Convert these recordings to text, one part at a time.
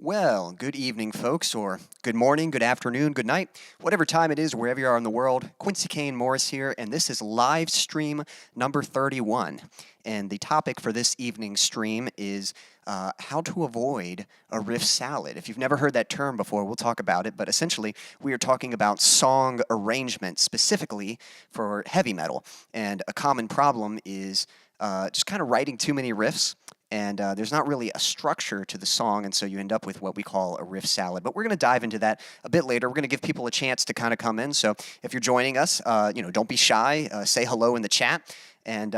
Well, good evening, folks, or good morning, good afternoon, good night, whatever time it is, wherever you are in the world. Quincy Kane Morris here, and this is live stream number 31. And the topic for this evening's stream is how to avoid a riff salad. If you've never heard that term before, we'll talk about it, but essentially we are talking about song arrangement specifically for heavy metal. And a common problem is just kind of writing too many riffs. And there's not really a structure to the song, and so you end up with what we call a riff salad. But we're going to dive into that a bit later. We're going to give people a chance to kind of come in. So if you're joining us, don't be shy. Say hello in the chat. And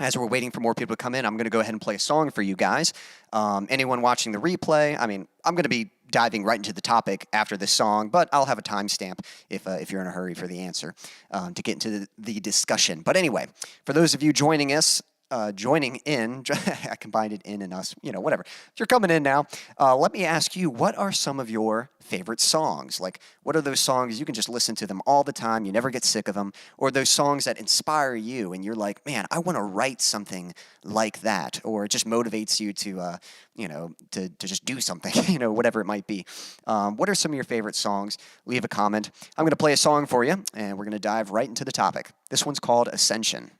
as we're waiting for more people to come in, I'm going to go ahead and play a song for you guys. Anyone watching the replay, I'm going to be diving right into the topic after this song, but I'll have a timestamp if you're in a hurry for the answer to get into the discussion. But anyway, for those of you joining us, joining in, I combined it in and us, whatever. If you're coming in now, let me ask you, what are some of your favorite songs? Like, what are those songs you can just listen to them all the time, you never get sick of them, or those songs that inspire you and you're like, man, I want to write something like that, or it just motivates you to, to just do something, whatever it might be. What are some of your favorite songs? Leave a comment. I'm going to play a song for you, and we're going to dive right into the topic. This one's called Ascension.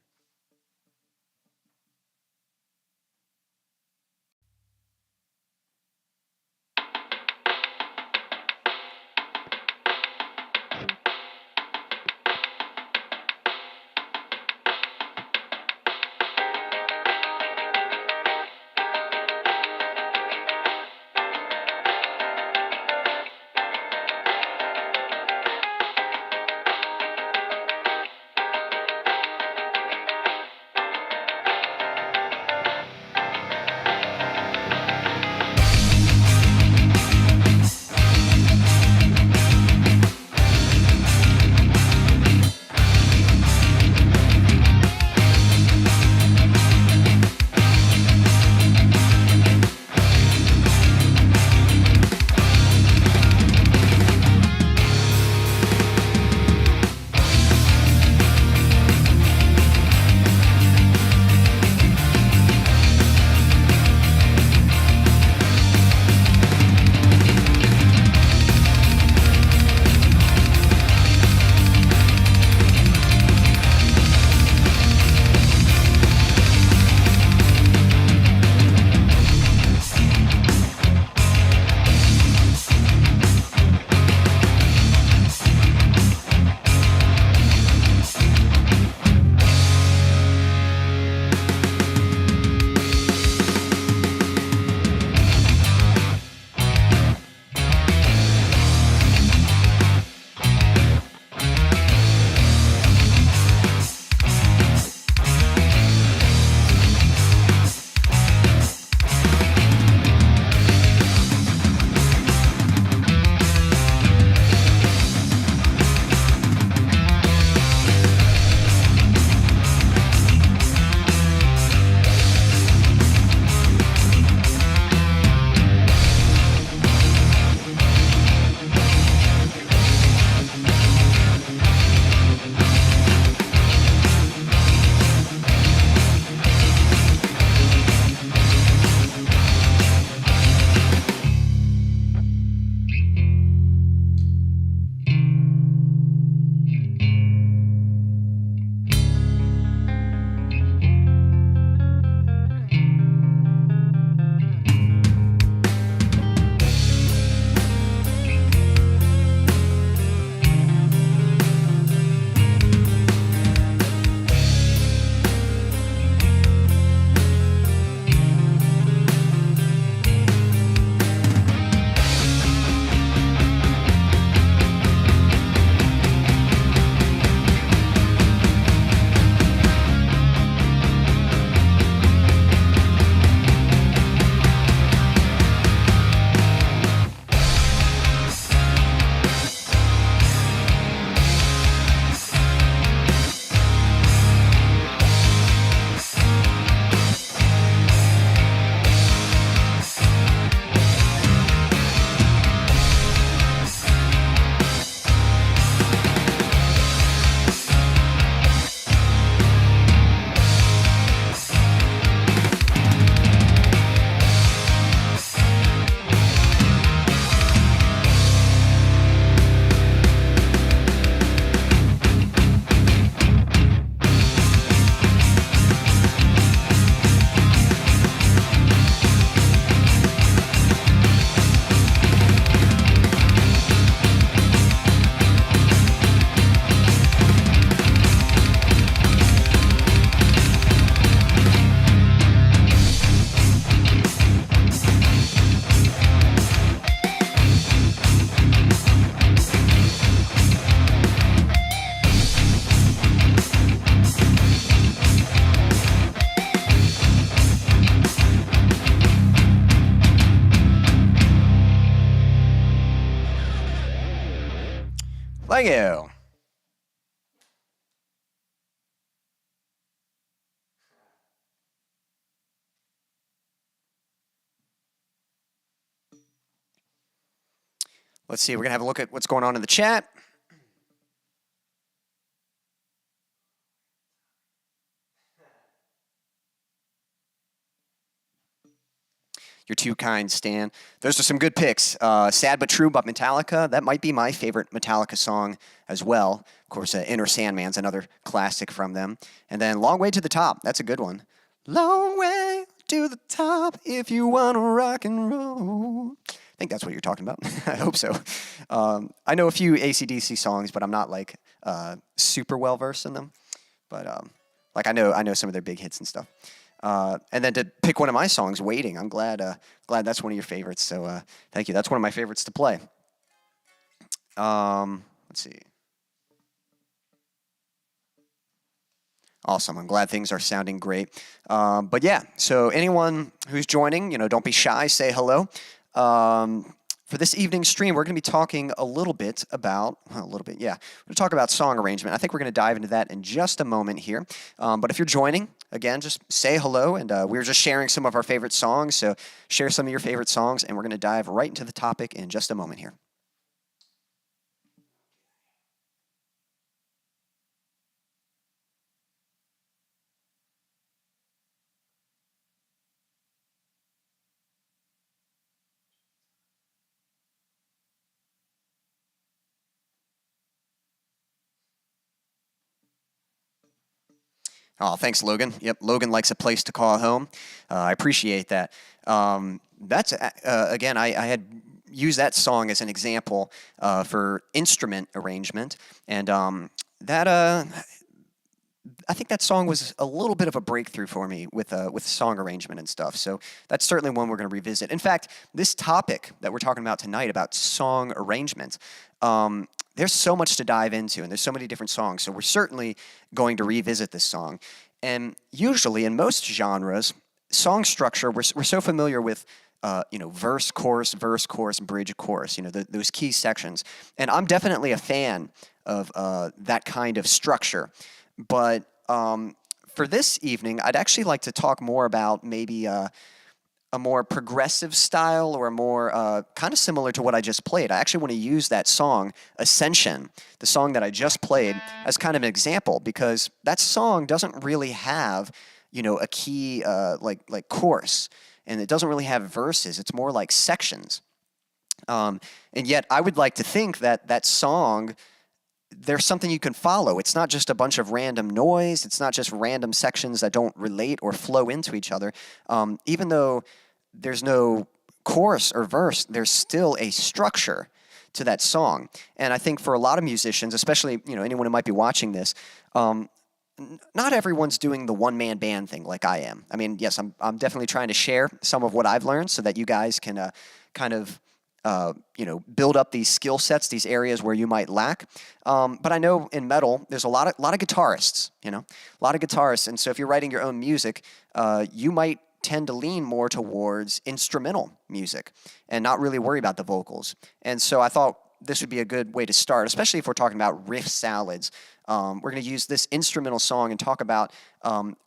Thank you. Let's see, we're going to have a look at what's going on in the chat. You're too kind, Stan. Those are some good picks. Sad But True by Metallica. That might be my favorite Metallica song as well. Of course, Inner Sandman's another classic from them. And then Long Way to the Top. That's a good one. Long way to the top if you want to rock and roll. I think that's what you're talking about. I hope so. I know a few AC/DC songs, but I'm not like super well versed in them. But like I know some of their big hits and stuff. And then to pick one of my songs, Waiting. I'm glad that's one of your favorites. So thank you. That's one of my favorites to play. Let's see. Awesome. I'm glad things are sounding great. But yeah, so anyone who's joining, don't be shy. Say hello. For this evening's stream, we're going to be talking a little bit about, We're going to talk about song arrangement. I think we're going to dive into that in just a moment here. But if you're joining, again, just say hello. And we're just sharing some of our favorite songs. So share some of your favorite songs, and we're going to dive right into the topic in just a moment here. Oh, thanks, Logan. Yep, Logan likes a place to call home. I appreciate that. That's again, I had used that song as an example for instrument arrangement, and I think that song was a little bit of a breakthrough for me with song arrangement and stuff. So that's certainly one we're going to revisit. In fact, this topic that we're talking about tonight about song arrangement, there's so much to dive into, and there's so many different songs. So we're certainly going to revisit this song. And usually, in most genres, song structure, we're so familiar with verse, chorus, bridge, chorus, those key sections. And I'm definitely a fan of that kind of structure. But for this evening, I'd actually like to talk more about maybe a more progressive style, or a more kind of similar to what I just played. I actually want to use that song, Ascension, the song that I just played, as kind of an example, because that song doesn't really have, a key like chorus, and it doesn't really have verses. It's more like sections. And yet I would like to think that song, there's something you can follow. It's not just a bunch of random noise. It's not just random sections that don't relate or flow into each other. Even though there's no chorus or verse, there's still a structure to that song. And I think for a lot of musicians, especially anyone who might be watching this, not everyone's doing the one-man band thing like I am. I mean, yes, I'm definitely trying to share some of what I've learned so that you guys can kind of build up these skill sets, these areas where you might lack. But I know in metal, there's a lot of guitarists, a lot of guitarists. And so if you're writing your own music, you might tend to lean more towards instrumental music and not really worry about the vocals. And so I thought this would be a good way to start, especially if we're talking about riff salads. We're going to use this instrumental song and talk about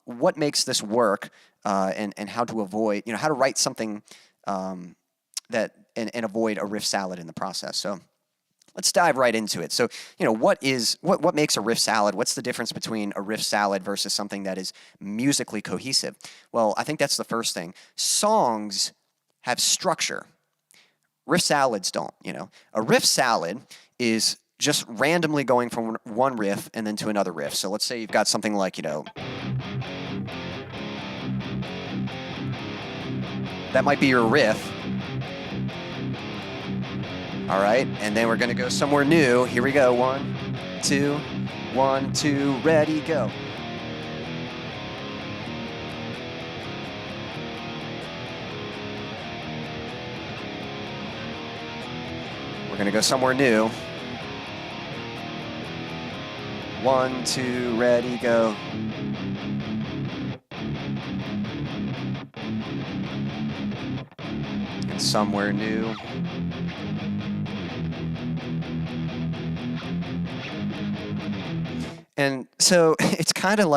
what makes this work and how to avoid, how to write something that and avoid a riff salad in the process. So let's dive right into it. So, what makes a riff salad? What's the difference between a riff salad versus something that is musically cohesive? Well, I think that's the first thing. Songs have structure. Riff salads don't, A riff salad is just randomly going from one riff and then to another riff. So let's say you've got something like, that might be your riff. All right, and then we're going to go somewhere new. Here we go. 1, 2, 1, 2, ready, go. We're going to go somewhere new. 1, 2, ready, go. And somewhere new. And so it's kind of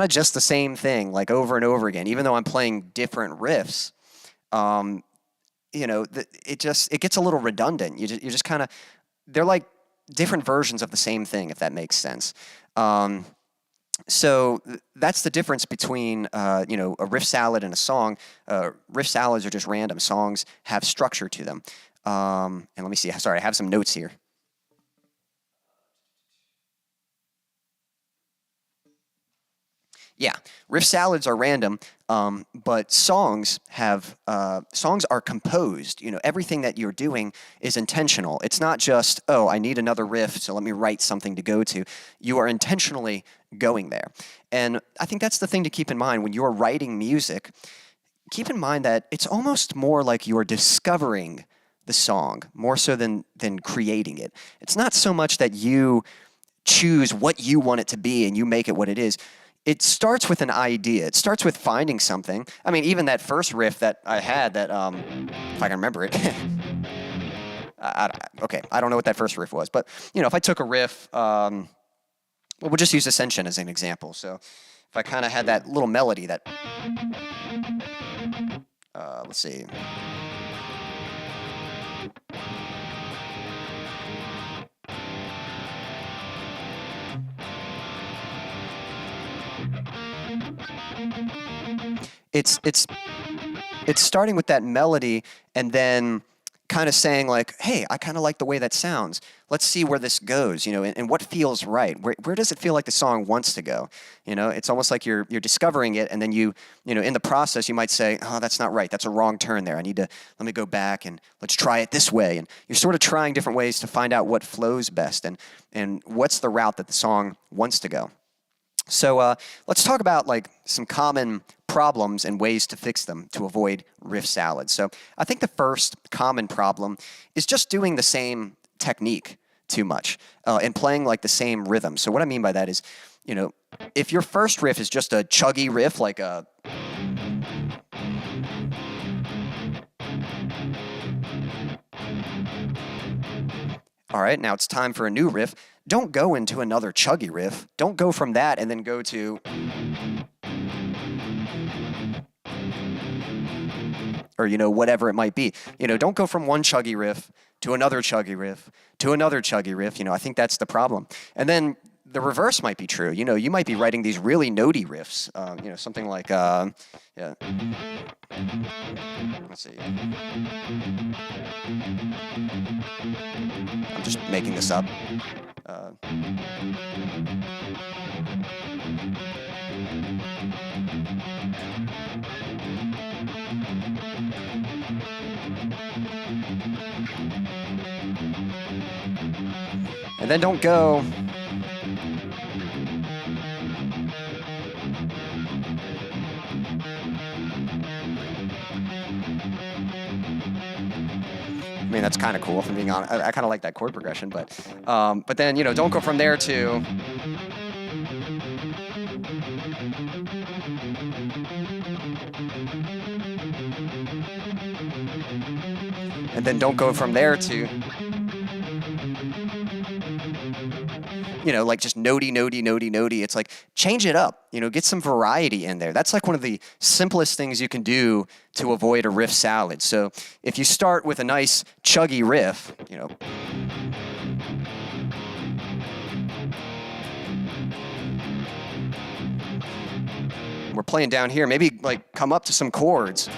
just the same thing, like over and over again. Even though I'm playing different riffs, um, it gets a little redundant. You just kind of they're like different versions of the same thing, if that makes sense. That's the difference between a riff salad and a song. Riff salads are just random. Songs have structure to them. And let me see. Sorry, I have some notes here. Yeah, riff salads are random, but songs are composed. Everything that you're doing is intentional. It's not just, oh, I need another riff, so let me write something to go to. You are intentionally going there, and I think that's the thing to keep in mind when you're writing music. Keep in mind that it's almost more like you're discovering the song more so than creating it. It's not so much that you choose what you want it to be and you make it what it is. It starts with an idea. It starts with finding something. I mean, even that first riff that I had that, if I can remember it. Okay, I don't know what that first riff was. But, if I took a riff, we'll just use Ascension as an example. So if I kind of had that little melody that, let's see. It's starting with that melody and then kind of saying like, hey, I kind of like the way that sounds. Let's see where this goes, and what feels right. Where does it feel like the song wants to go? It's almost like you're discovering it, and then in the process you might say, oh, that's not right. That's a wrong turn there. Let me go back and let's try it this way. And you're sort of trying different ways to find out what flows best and what's the route that the song wants to go. So let's talk about like some common problems and ways to fix them to avoid riff salads. So I think the first common problem is just doing the same technique too much and playing like the same rhythm. So what I mean by that is, if your first riff is just a chuggy riff, like a all right, now it's time for a new riff. Don't go into another chuggy riff. Don't go from that and then go to or whatever it might be. Don't go from one chuggy riff to another chuggy riff to another chuggy riff. I think that's the problem. And then the reverse might be true. You might be writing these really notey riffs. Something like yeah. Let's see. I'm just making this up. And then don't go. I mean, that's kind of cool, if I'm being honest. I kind of like that chord progression, but then, don't go from there to... And then don't go from there to... like just notey, notey, notey, notey. It's like, change it up, get some variety in there. That's like one of the simplest things you can do to avoid a riff salad. So if you start with a nice chuggy riff, we're playing down here, maybe like come up to some chords.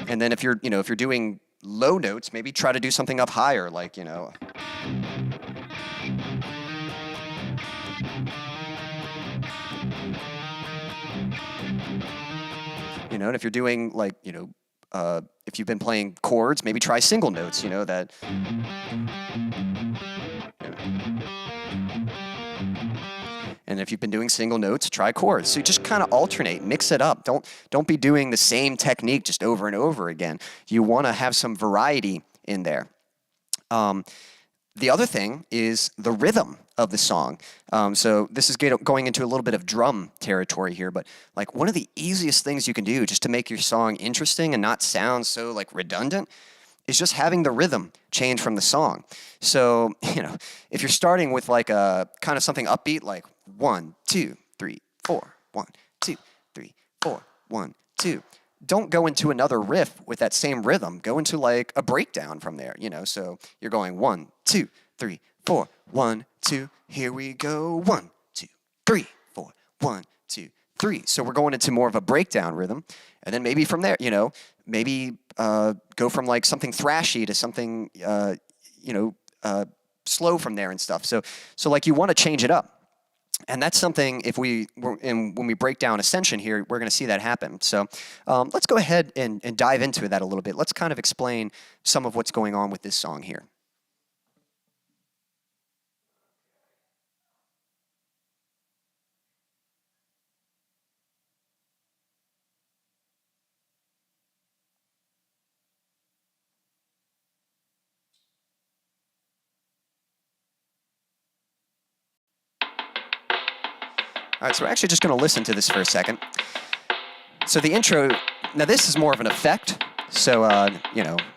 And then if you're doing low notes, maybe try to do something up higher, like, And if you're doing like, if you've been playing chords, maybe try single notes, that. And if you've been doing single notes, try chords. So you just kind of alternate, mix it up. Don't be doing the same technique just over and over again. You want to have some variety in there. The other thing is the rhythm of the song. So this is going into a little bit of drum territory here, but like one of the easiest things you can do just to make your song interesting and not sound so like redundant is just having the rhythm change from the song. So, if you're starting with like a kind of something upbeat, like 1, 2, 3, 4, 1, 2, 3, 4, 1, 2. Don't go into another riff with that same rhythm. Go into like a breakdown from there, So you're going 1, 2, 3, 4, 1, 2. Here we go. 1, 2, 3, 4, 1, 2, 3. So we're going into more of a breakdown rhythm, and then maybe from there, maybe go from like something thrashy to something, slow from there and stuff. So like you want to change it up. And that's something, when we break down Ascension here, we're going to see that happen. So let's go ahead and dive into that a little bit. Let's kind of explain some of what's going on with this song here. All right, so we're actually just going to listen to this for a second. So the intro, now this is more of an effect, so,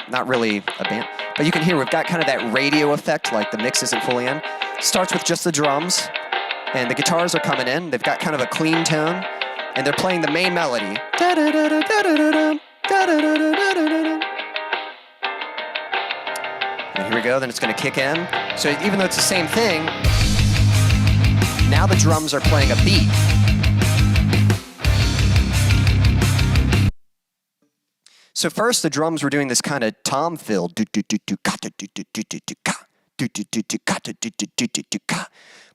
not really a band. But you can hear we've got kind of that radio effect, like the mix isn't fully in. Starts with just the drums, and the guitars are coming in. They've got kind of a clean tone, and they're playing the main melody. And here we go, then it's going to kick in. So even though it's the same thing, now the drums are playing a beat. So first the drums were doing this kind of tom fill. But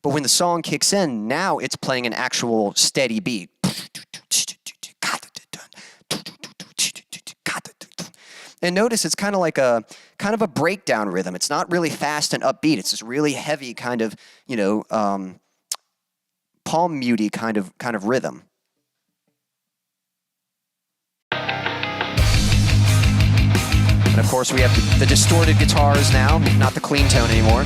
when the song kicks in, now it's playing an actual steady beat. And notice it's kind of like a breakdown rhythm. It's not really fast and upbeat. It's this really heavy kind of, palm mutey kind of rhythm. And of course we have the distorted guitars now, not the clean tone anymore.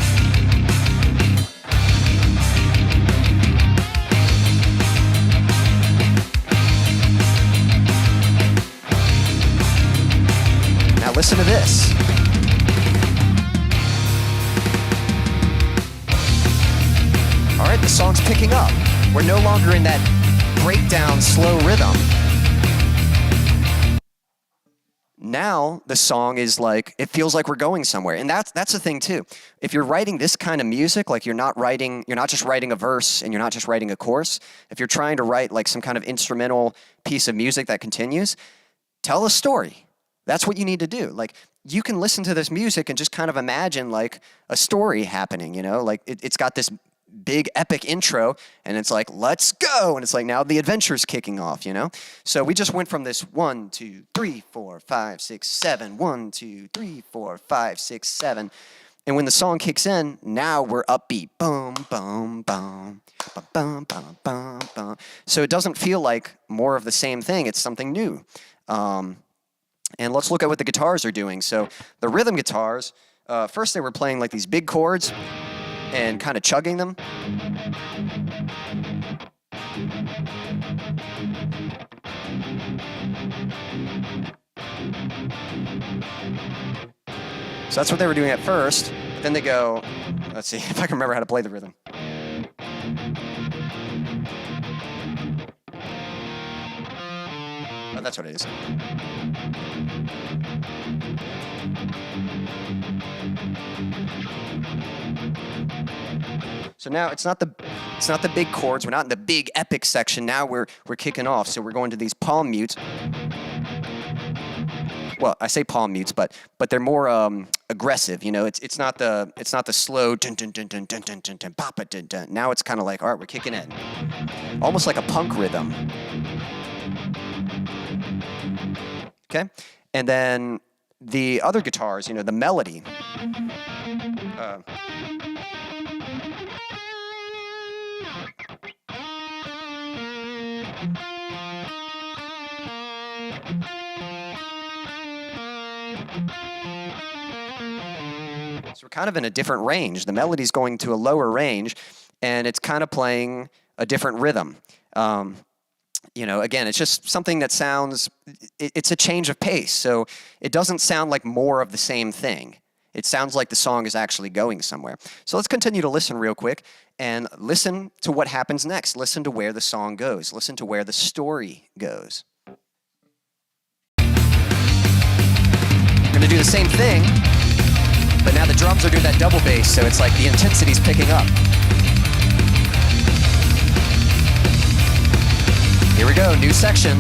Now listen to this. All right, the song's picking up. We're no longer in that breakdown, slow rhythm. Now the song is like, it feels like we're going somewhere. And that's the thing too. If you're writing this kind of music, like you're not just writing a verse and you're not just writing a chorus. If you're trying to write like some kind of instrumental piece of music that continues, tell a story. That's what you need to do. Like you can listen to this music and just kind of imagine like a story happening, like it's got this big epic intro and it's like, let's go. And it's like, now the adventure's kicking off, So we just went from this 1, 2, 3, 4, 5, 6, 7, 1, 2, 3, 4, 5, 6, 7. And when the song kicks in, now we're upbeat. Boom, boom, boom, boom, boom, boom, boom, boom. So it doesn't feel like more of the same thing. It's something new. And let's look at what the guitars are doing. So the rhythm guitars, first they were playing like these big chords and kind of chugging them. So that's what they were doing at first. Then they go, let's see if I can remember how to play the rhythm. Oh, that's what it is. So now it's not the big chords. We're not in the big epic section. Now we're kicking off. So we're going to these palm mutes. Well, I say palm mutes, but they're more aggressive. It's not the slow dun dun dun dun dun dun dun dun papa dun dun. Now it's kind of like, all right, we're kicking in, almost like a punk rhythm. Okay, and then the other guitars, the melody. So we're kind of in a different range. The melody's going to a lower range, and it's kind of playing a different rhythm. Again, it's just something that sounds, it's a change of pace. So it doesn't sound like more of the same thing. It sounds like the song is actually going somewhere. So let's continue to listen real quick and listen to what happens next. Listen to where the song goes. Listen to where the story goes. I'm going to do the same thing, but now the drums are doing that double bass, so it's like the intensity's picking up. Here we go, new section.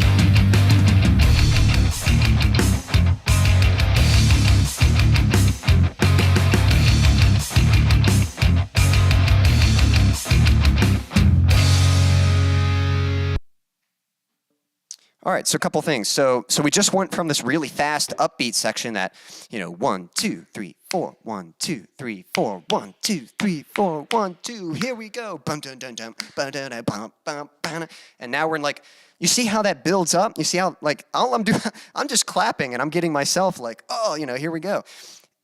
All right, so a couple things. So we just went from this really fast upbeat section that, 1, 2, 3, 4, 1, 2, 3, 4, 1, 2, 3, 4, 1, 2, here we go. Bum dun dun dun, bum dun dun bum bum bum. And now we're in like, you see how that builds up? You see how like all I'm doing, I'm just clapping and I'm getting myself like, oh, here we go.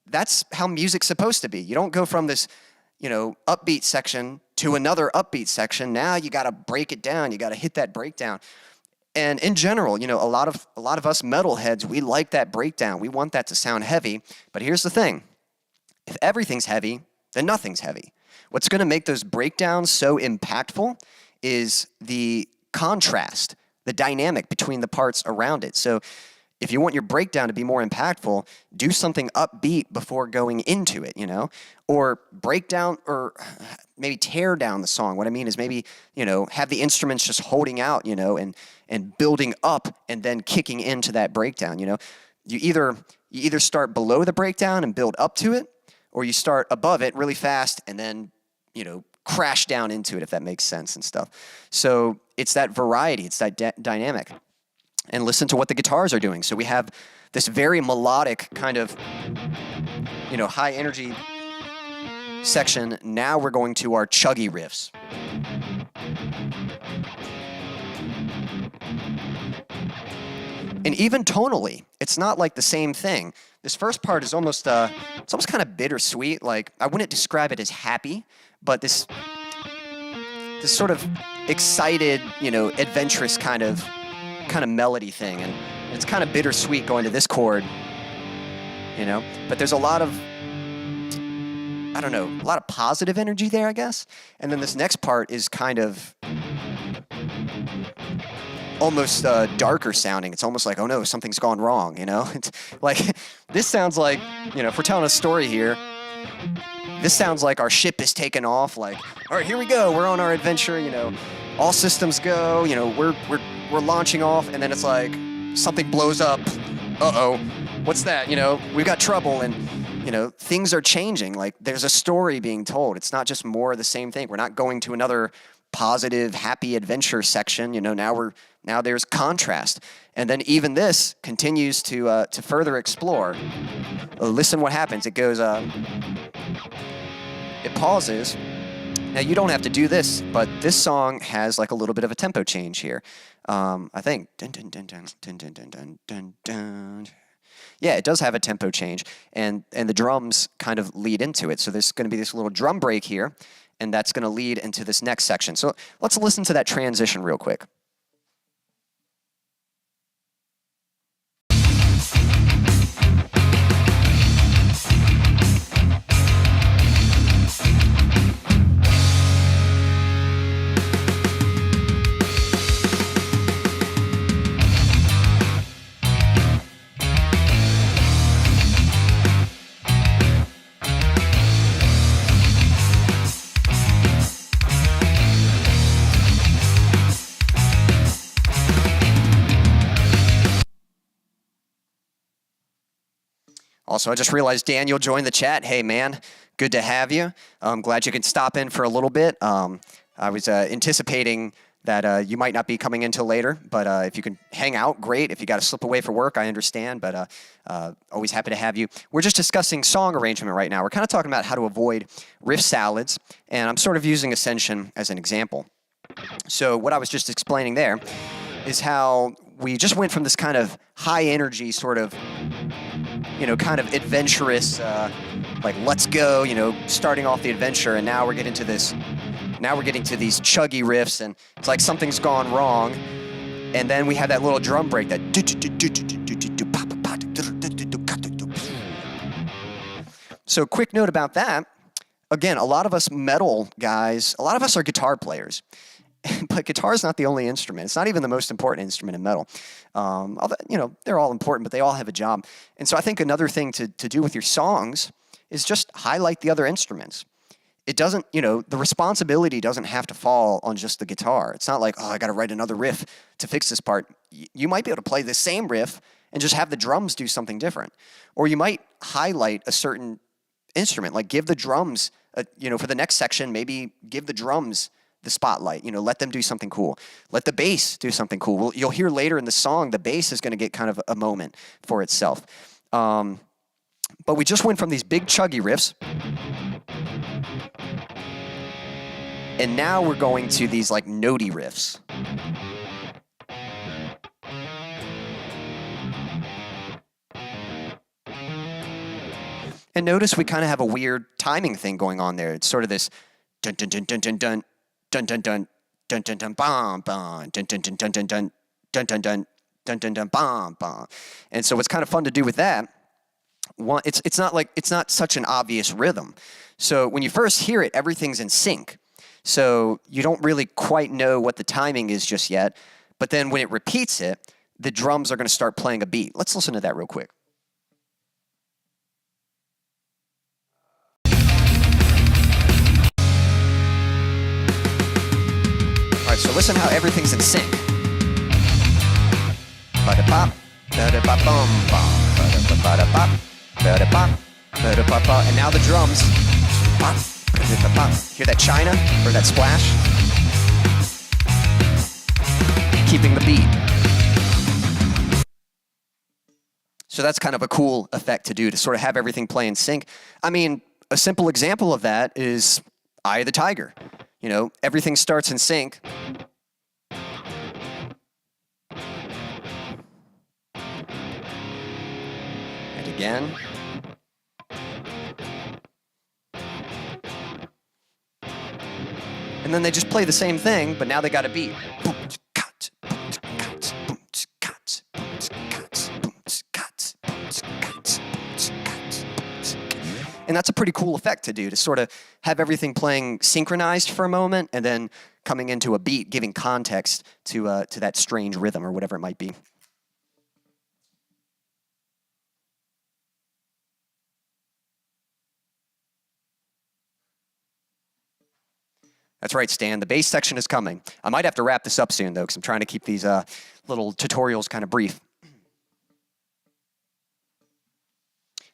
That's how music's supposed to be. You don't go from this, upbeat section to another upbeat section. Now you got to break it down. You got to hit that breakdown. And in general, a lot of us metalheads, we like that breakdown. We want that to sound heavy. But here's the thing. If everything's heavy, then nothing's heavy. What's going to make those breakdowns so impactful is the contrast, the dynamic between the parts around it. So if you want your breakdown to be more impactful, do something upbeat before going into it, or break down or maybe tear down the song. What I mean is maybe, have the instruments just holding out, and building up and then kicking into that breakdown, You either start below the breakdown and build up to it, or you start above it really fast and then, crash down into it, if that makes sense and stuff. So it's that variety, it's that dynamic. And listen to what the guitars are doing. So we have this very melodic kind of, high energy section. Now we're going to our chuggy riffs. And even tonally, it's not like the same thing. This first part is almost, it's almost kind of bittersweet. Like, I wouldn't describe it as happy, but this sort of excited, adventurous kind of melody thing, and it's kind of bittersweet going to this chord, but there's a lot of, a lot of positive energy there, I guess. And then this next part is kind of almost darker sounding. It's almost like, oh no, something's gone wrong, It's like, this sounds like, if we're telling a story here, this sounds like our ship is taking off, like, all right, here we go, we're on our adventure, all systems go, we're launching off, and then it's like something blows up. Uh-oh, what's that? We've got trouble, and things are changing. Like, there's a story being told. It's not just more of the same thing. We're not going to another positive, happy adventure section. Now there's contrast, and then even this continues to further explore. Listen what happens. It goes. It pauses. Now, you don't have to do this, but this song has like a little bit of a tempo change here. I think. Dun, dun, dun, dun, dun, dun, dun, dun, dun. Yeah, it does have a tempo change, and the drums kind of lead into it. So there's going to be this little drum break here, and that's going to lead into this next section. So let's listen to that transition real quick. Also, I just realized Daniel joined the chat. Hey, man, good to have you. I'm glad you can stop in for a little bit. I was anticipating that you might not be coming in till later, but if you can hang out, great. If you got to slip away for work, I understand, but always happy to have you. We're just discussing song arrangement right now. We're kind of talking about how to avoid riff salads, and I'm sort of using Ascension as an example. So what I was just explaining there is how we just went from this kind of high energy sort of, kind of adventurous, like let's go, starting off the adventure, and now we're getting to these chuggy riffs, and it's like something's gone wrong, And then we have that little drum break that. So quick note about that. Again, a lot of us metal guys, a lot of us are guitar players. But guitar is not the only instrument. It's not even the most important instrument in metal. Although, you know, they're all important, but they all have a job. And so I think another thing to do with your songs is just highlight the other instruments. It doesn't, you know, the responsibility doesn't have to fall on just the guitar. It's not like, oh, I got to write another riff to fix this part. You might be able to play the same riff and just have the drums do something different. Or you might highlight a certain instrument, like give the drums, you know, for the next section, maybe give the drums the spotlight, you know, let them do something cool. Let the bass do something cool. Well, you'll hear later in the song, the bass is going to get kind of a moment for itself. But we just went from these big chuggy riffs, and now we're going to these like notey riffs. And notice we kind of have a weird timing thing going on there. It's sort of this dun dun dun dun dun dun dun dun dun dun dun dun bam bam dun dun dun dun dun dun dun dun dun dun dun dun bam bam. And so what's kind of fun to do with that, one, it's not such an obvious rhythm. So when you first hear it, everything's in sync. So you don't really quite know what the timing is just yet. But then when it repeats it, the drums are going to start playing a beat. Let's listen to that real quick. All right, so listen how everything's in sync. Ba-da-pop, ba-da-ba-bum, bum, ba-da-ba-ba-da-pop, ba-da-pop, ba-da-ba-ba, and now the drums. Pop, ba-da-ba-ba. Hear that china or that splash? Keeping the beat. So that's kind of a cool effect to do, to sort of have everything play in sync. I mean, a simple example of that is Eye of the Tiger. You know, everything starts in sync. And again. And then they just play the same thing, but now they got a beat. And that's a pretty cool effect to do, to sort of have everything playing synchronized for a moment and then coming into a beat, giving context to that strange rhythm or whatever it might be. That's right, Stan. The bass section is coming. I might have to wrap this up soon, though, because I'm trying to keep these little tutorials kind of brief.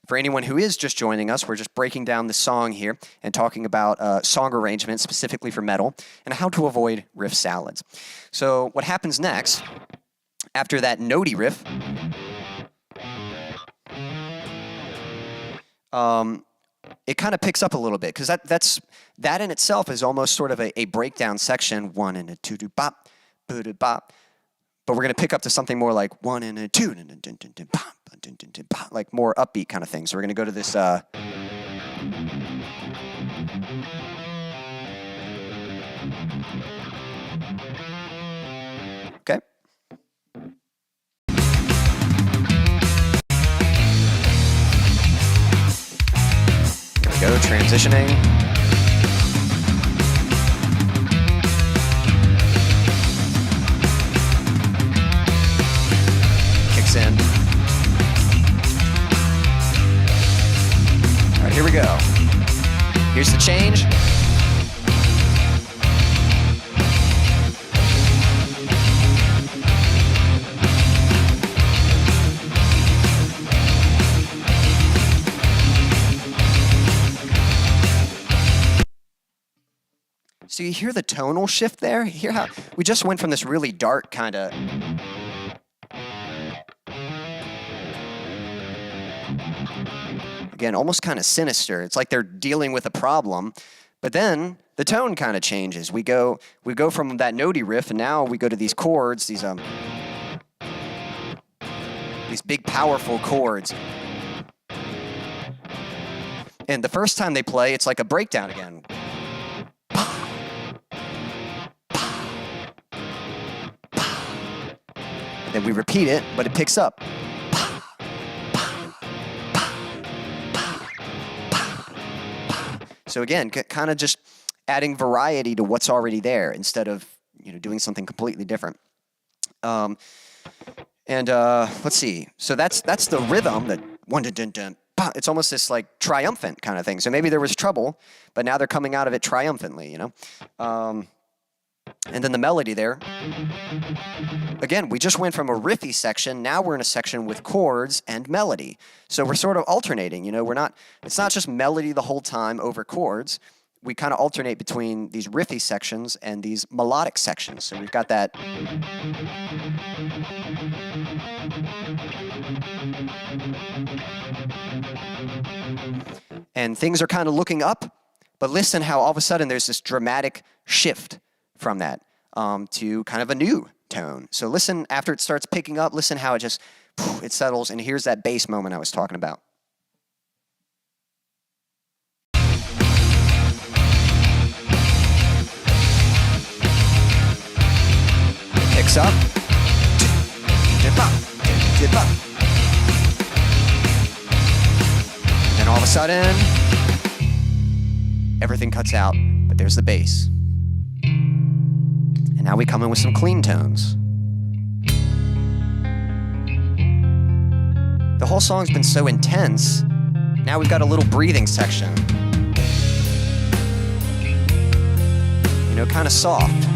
For anyone who is just joining us, we're just breaking down the song here and talking about song arrangement specifically for metal and how to avoid riff salads. So what happens next, after that notey riff, it kind of picks up a little bit, because that in itself is almost sort of a breakdown section, 1 and a 2 do bop, boo do bop. But we're going to pick up to something more like 1 and a 2, like more upbeat kind of thing. So we're going to go to this. Okay. Here we go, transitioning. In. All right, here we go. Here's the change. So you hear the tonal shift there? You hear how we just went from this really dark kind of again, almost kind of sinister. It's like they're dealing with a problem, but then the tone kind of changes. We go from that notey riff, and now we go to these chords, these big powerful chords. And the first time they play, it's like a breakdown again. Then we repeat it, but it picks up. So again, kind of just adding variety to what's already there instead of doing something completely different. Let's see. So that's the rhythm. That one dun dun dun. It's almost this like triumphant kind of thing. So maybe there was trouble, but now they're coming out of it triumphantly. And then the melody there. Again, we just went from a riffy section. Now we're in a section with chords and melody. So we're sort of alternating. It's not just melody the whole time over chords. We kind of alternate between these riffy sections and these melodic sections. So we've got that. And things are kind of looking up, but listen how all of a sudden there's this dramatic shift from that to kind of a new tone. So listen, after it starts picking up, listen how it settles, and here's that bass moment I was talking about. Picks up. And all of a sudden, everything cuts out, but there's the bass. And now we come in with some clean tones. The whole song's been so intense, now we've got a little breathing section. Kind of soft.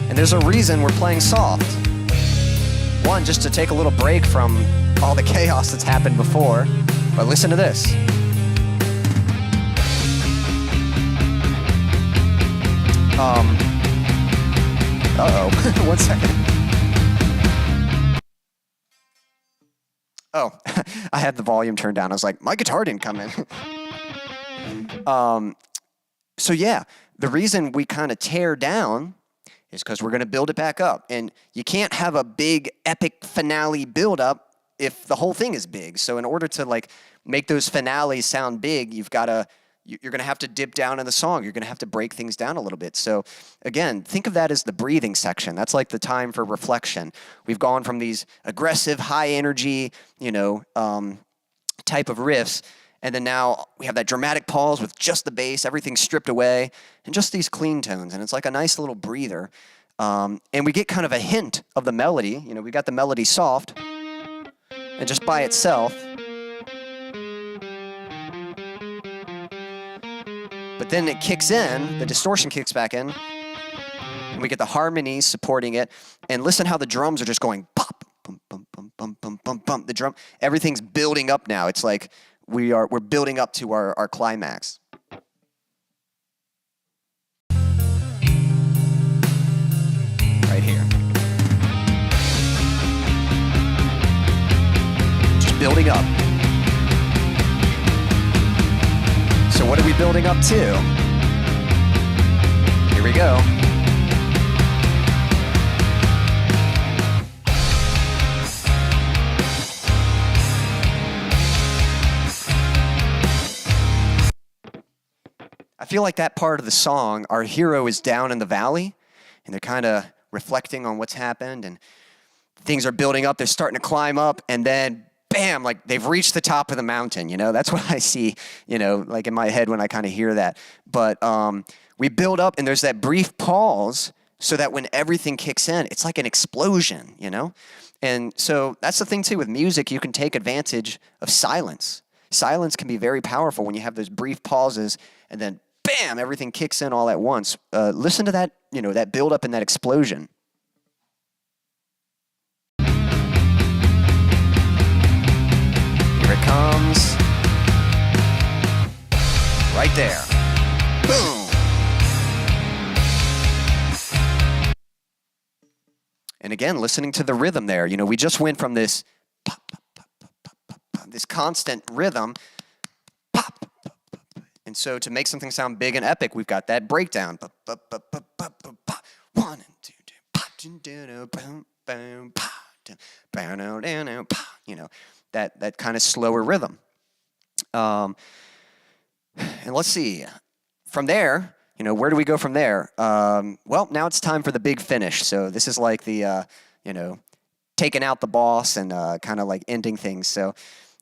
And there's a reason we're playing soft. One, just to take a little break from all the chaos that's happened before. But listen to this. Uh-oh. 1 second. Oh, I had the volume turned down. I was like, my guitar didn't come in. So yeah, the reason we kind of tear down is because we're going to build it back up. And you can't have a big epic finale build up if the whole thing is big. So in order to make those finales sound big, you're going to have to dip down in the song. You're going to have to break things down a little bit. So again, think of that as the breathing section. That's like the time for reflection. We've gone from these aggressive, high energy, type of riffs. And then now we have that dramatic pause with just the bass, everything stripped away, and just these clean tones. And it's like a nice little breather. And we get kind of a hint of the melody. We got the melody soft. And just by itself. But then it kicks in, the distortion kicks back in. And we get the harmonies supporting it. And listen how the drums are just going pop, bum, bum, bum, bum, bum, bum, bum. The drum, everything's building up now. It's like we're building up to our climax. Right here. Just building up. So what are we building up to? Here we go. I feel like that part of the song, our hero is down in the valley, and they're kind of reflecting on what's happened, and things are building up, they're starting to climb up, and then bam, like they've reached the top of the mountain, That's what I see, like in my head when I kind of hear that. But we build up, and there's that brief pause so that when everything kicks in, it's like an explosion, And so that's the thing, too, with music, you can take advantage of silence. Silence can be very powerful when you have those brief pauses, and then bam, everything kicks in all at once. Listen to that, that build up and that explosion. Here it comes. Right there. Boom. And again, listening to the rhythm there. We just went from this pop, pop, pop, pop, pop, pop, this constant rhythm, pop. And so to make something sound big and epic, we've got that breakdown. 1 and 2, that kind of slower rhythm. And let's see, from there, where do we go from there? Well, now it's time for the big finish. So this is like the, taking out the boss and kind of like ending things. So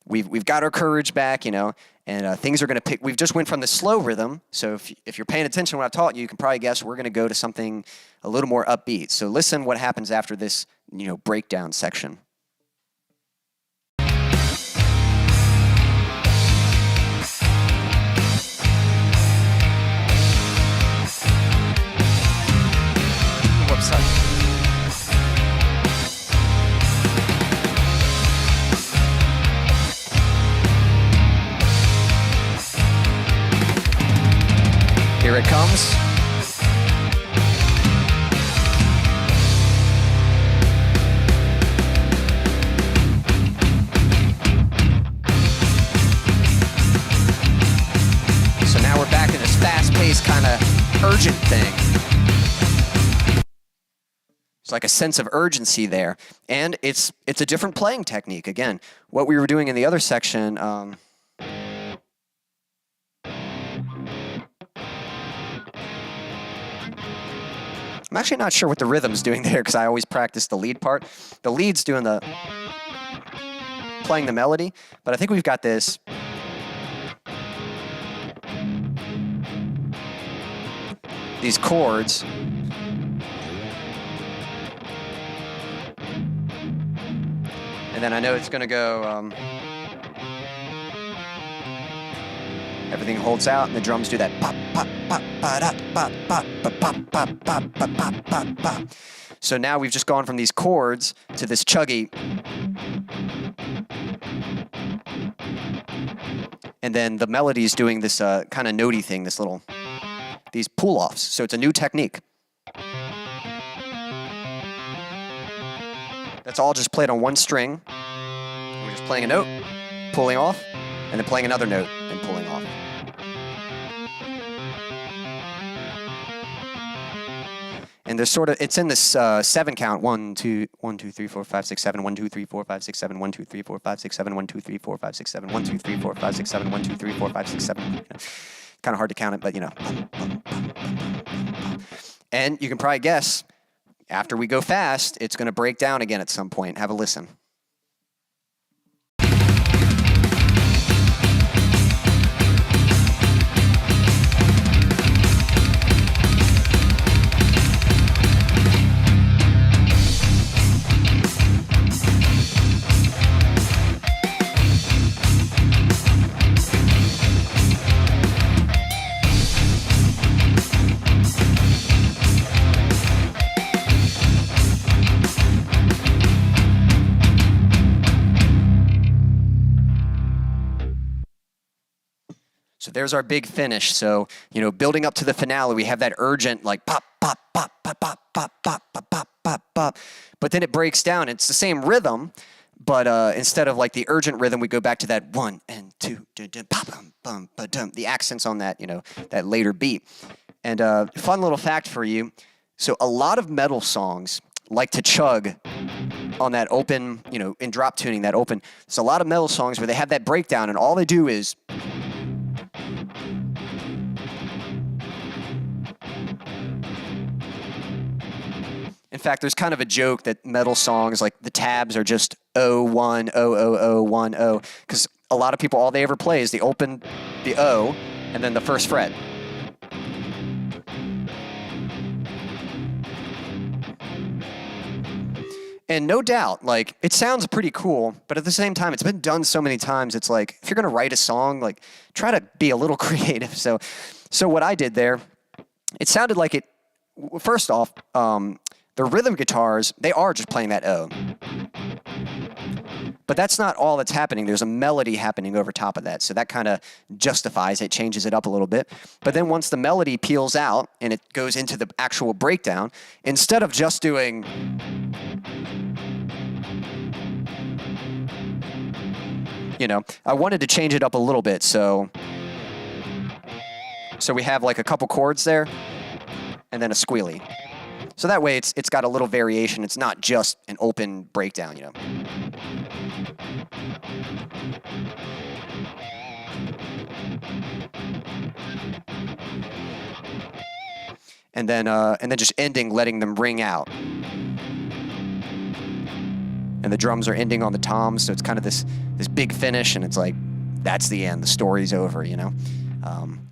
we've got our courage back, you know, and things are going to pick. We've just went from the slow rhythm. So if you're paying attention to what I've taught you, you can probably guess we're going to go to something a little more upbeat. So listen what happens after this, you know, breakdown section. Website. Here it comes. So now we're back in this fast-paced kind of urgent thing. It's like a sense of urgency there. And it's a different playing technique. Again, what we were doing in the other section, I'm actually not sure what the rhythm's doing there because I always practice the lead part. The lead's doing playing the melody, but I think we've got this. These chords. And then I know it's going to go, everything holds out, and the drums do that pop, pop, pop, ba, da, pop, pop, pop, pop, pop, pop, pop, pop, pop. So now we've just gone from these chords to this chuggy. And then the melody's doing this kind of notey thing, these pull-offs. So it's a new technique. That's all just played on one string. We're just playing a note, pulling off, and then playing another note and pulling off. And there's it's in this 7 count. 1, 2, 1, 2, 3, 4, 5, 6, 7. 1, 2, 3, 4, 5, 6, 7. 1, 2, 3, 4, 5, 6, 7. 1, 2, 3, 4, 5, 6, 7. 1, 2, 3, 4, 5, 6, 7. 1, 2, 3, 4, 5, 6, 7. You know, kind of hard to count it, but you know. And you can probably guess, after we go fast, it's going to break down again at some point. Have a listen. So there's our big finish. So, you know, building up to the finale, we have that urgent, like pop, pop, pop, pop, pop, pop, pop, pop, pop, pop, pop. But then it breaks down. It's the same rhythm, but instead of like the urgent rhythm, we go back to that 1 and 2, pop, bum, ba, dum. The accents on that, you know, that later beat. And fun little fact for you. So a lot of metal songs like to chug on that open, you know, in drop tuning, that open. There's a lot of metal songs where they have that breakdown and all they do is in fact, there's kind of a joke that metal songs, like the tabs are just 0-1, 0-0-0-1-0, because a lot of people, all they ever play is the open, the O, and then the first fret. And no doubt, like, it sounds pretty cool, but at the same time, it's been done so many times, it's like, if you're going to write a song, like, try to be a little creative. So what I did there, it sounded like it, first off, the rhythm guitars, they are just playing that O. But that's not all that's happening. There's a melody happening over top of that. So that kind of justifies it, changes it up a little bit. But then once the melody peels out and it goes into the actual breakdown, instead of just doing you know, I wanted to change it up a little bit. So we have like a couple chords there and then a squealy. So that way it's got a little variation. It's not just an open breakdown, you know. And then just ending, letting them ring out. and the drums are ending on the toms, so it's kind of this big finish, and it's like, that's the end, the story's over, you know.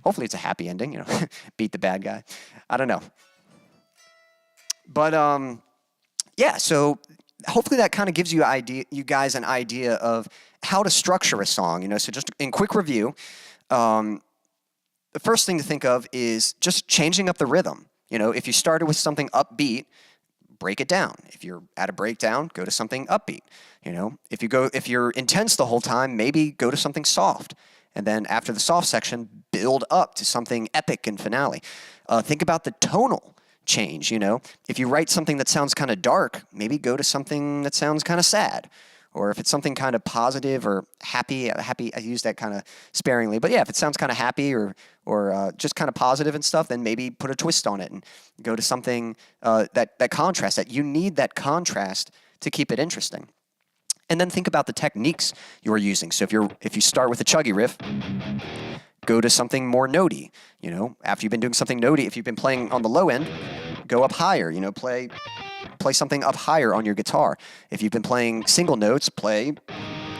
Hopefully it's a happy ending, you know, beat the bad guy. I don't know. But yeah, so hopefully that kind of gives you guys an idea of how to structure a song, you know. So just in quick review, the first thing to think of is just changing up the rhythm. You know, if you started with something upbeat, break it down. If you're at a breakdown, go to something upbeat. You know, if you're intense the whole time, maybe go to something soft. And then after the soft section, build up to something epic and finale. Think about the tonal change, you know. If you write something that sounds kind of dark, maybe go to something that sounds kind of sad. Or if it's something kind of positive or happy, I use that kind of sparingly. But yeah, if it sounds kind of happy or just kind of positive and stuff, then maybe put a twist on it and go to something that contrast. That you need that contrast to keep it interesting. And then think about the techniques you're using. So if you start with a chuggy riff, go to something more notey. You know, after you've been doing something notey, if you've been playing on the low end, go up higher. You know, play something up higher on your guitar. If you've been playing single notes, play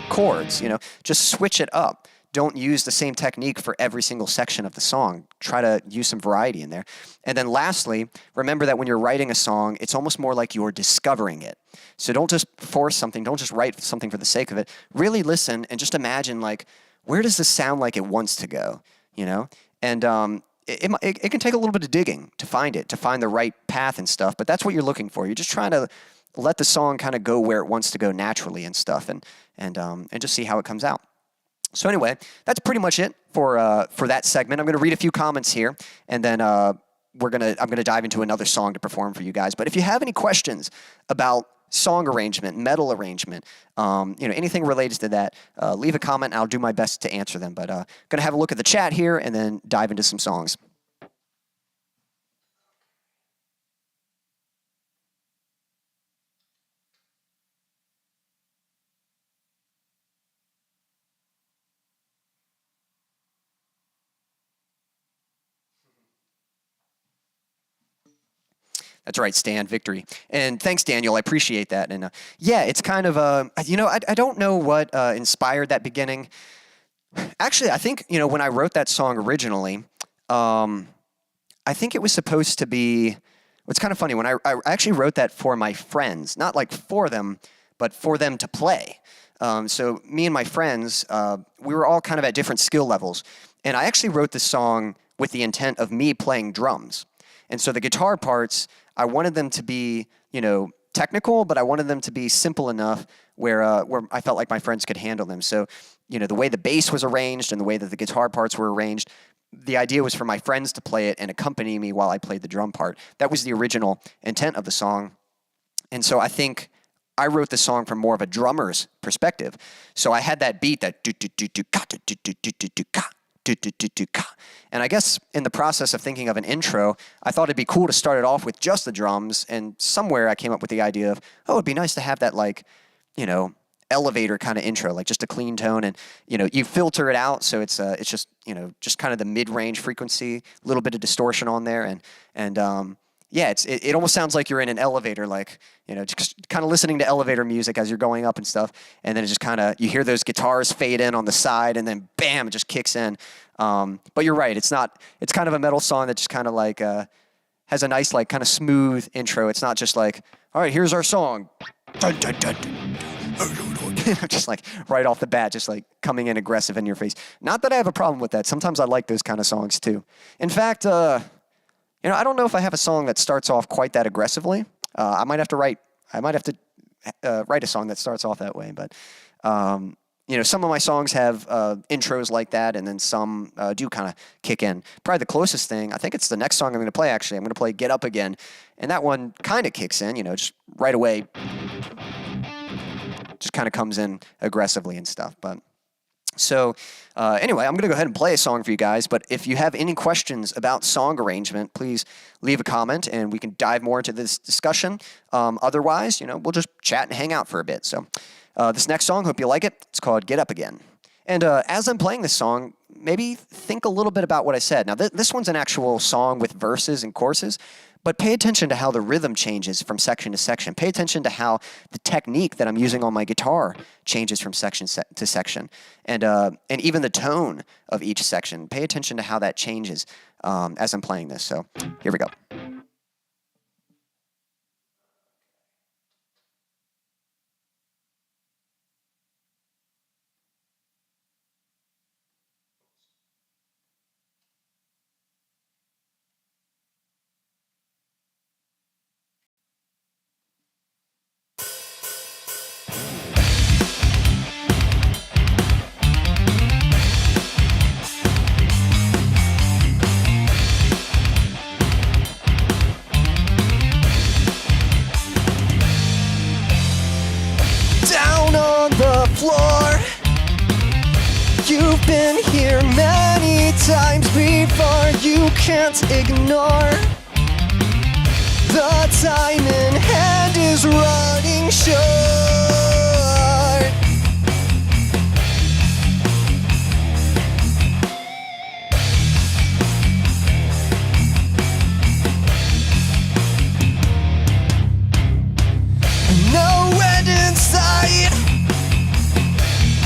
chords. You know, just switch it up. Don't use the same technique for every single section of the song. Try to use some variety in there. And then lastly, remember that when you're writing a song, it's almost more like you're discovering it. So don't just force something. Don't just write something for the sake of it. Really listen and just imagine, like, where does this sound like it wants to go, you know? And it can take a little bit of digging to find the right path and stuff, but that's what you're looking for. You're just trying to let the song kind of go where it wants to go naturally and stuff, and just see how it comes out. So anyway, that's pretty much it for that segment. I'm going to read a few comments here, and then I'm going to dive into another song to perform for you guys. But if you have any questions about song arrangement, metal arrangement, you know, anything related to that, leave a comment and I'll do my best to answer them. But going to have a look at the chat here and then dive into some songs. That's right, Stan, victory. And thanks, Daniel. I appreciate that. And yeah, it's kind of, you know, I don't know what inspired that beginning. Actually, I think, you know, when I wrote that song originally, I think it was supposed to be, it's kind of funny, when I actually wrote that for my friends, not like for them, but for them to play. So me and my friends, we were all kind of at different skill levels. And I actually wrote this song with the intent of me playing drums. And so the guitar parts, I wanted them to be, you know, technical, but I wanted them to be simple enough where I felt like my friends could handle them. So, you know, the way the bass was arranged and the way that the guitar parts were arranged, the idea was for my friends to play it and accompany me while I played the drum part. That was the original intent of the song. And so I think I wrote the song from more of a drummer's perspective. So I had that beat, that and I guess in the process of thinking of an intro, I thought it'd be cool to start it off with just the drums, and somewhere I came up with the idea of, oh, it'd be nice to have that, like, you know, elevator kind of intro, like just a clean tone, and, you know, you filter it out, so it's just, you know, just kind of the mid-range frequency, a little bit of distortion on there, and yeah, it almost sounds like you're in an elevator, like, you know, just kind of listening to elevator music as you're going up and stuff, and then it just kind of, you hear those guitars fade in on the side, and then bam, it just kicks in. But you're right, it's kind of a metal song that just kind of like has a nice, like, kind of smooth intro. It's not just like, all right, here's our song. Dun, dun, dun, dun, dun. Just like right off the bat, just like coming in aggressive in your face. Not that I have a problem with that. Sometimes I like those kind of songs too. In fact, you know, I don't know if I have a song that starts off quite that aggressively. I might have to write a song that starts off that way. But you know, some of my songs have intros like that, and then some do kind of kick in. Probably the closest thing, I think it's the next song I'm going to play. Actually, I'm going to play "Get Up Again," and that one kind of kicks in. You know, just right away, just kind of comes in aggressively and stuff. But so anyway, I'm going to go ahead and play a song for you guys, but if you have any questions about song arrangement, please leave a comment and we can dive more into this discussion. Otherwise, you know, we'll just chat and hang out for a bit. So this next song, hope you like it. It's called Get Up Again. And as I'm playing this song, maybe think a little bit about what I said. Now, this one's an actual song with verses and choruses, but pay attention to how the rhythm changes from section to section. Pay attention to how the technique that I'm using on my guitar changes from section to section, and even the tone of each section. Pay attention to how that changes as I'm playing this. So here we go. Floor. You've been here many times before. You can't ignore the time in hand is running short. No end in sight,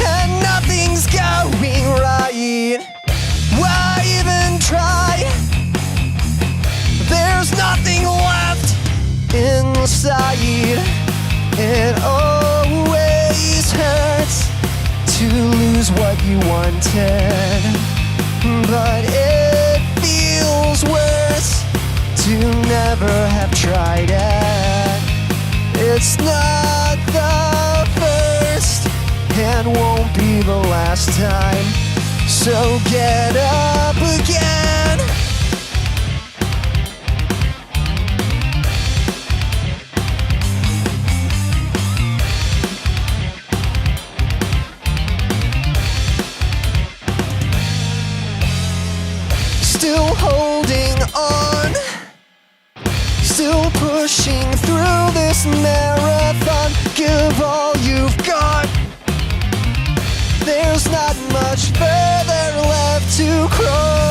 and nothing's going right. Why even try? There's nothing left inside. It always hurts to lose what you wanted, but it feels worse to never have tried it. It's not the first and won't be the last time, so get up again. Still holding on, still pushing through this marathon. Give all you've got. There's not much further left to crawl.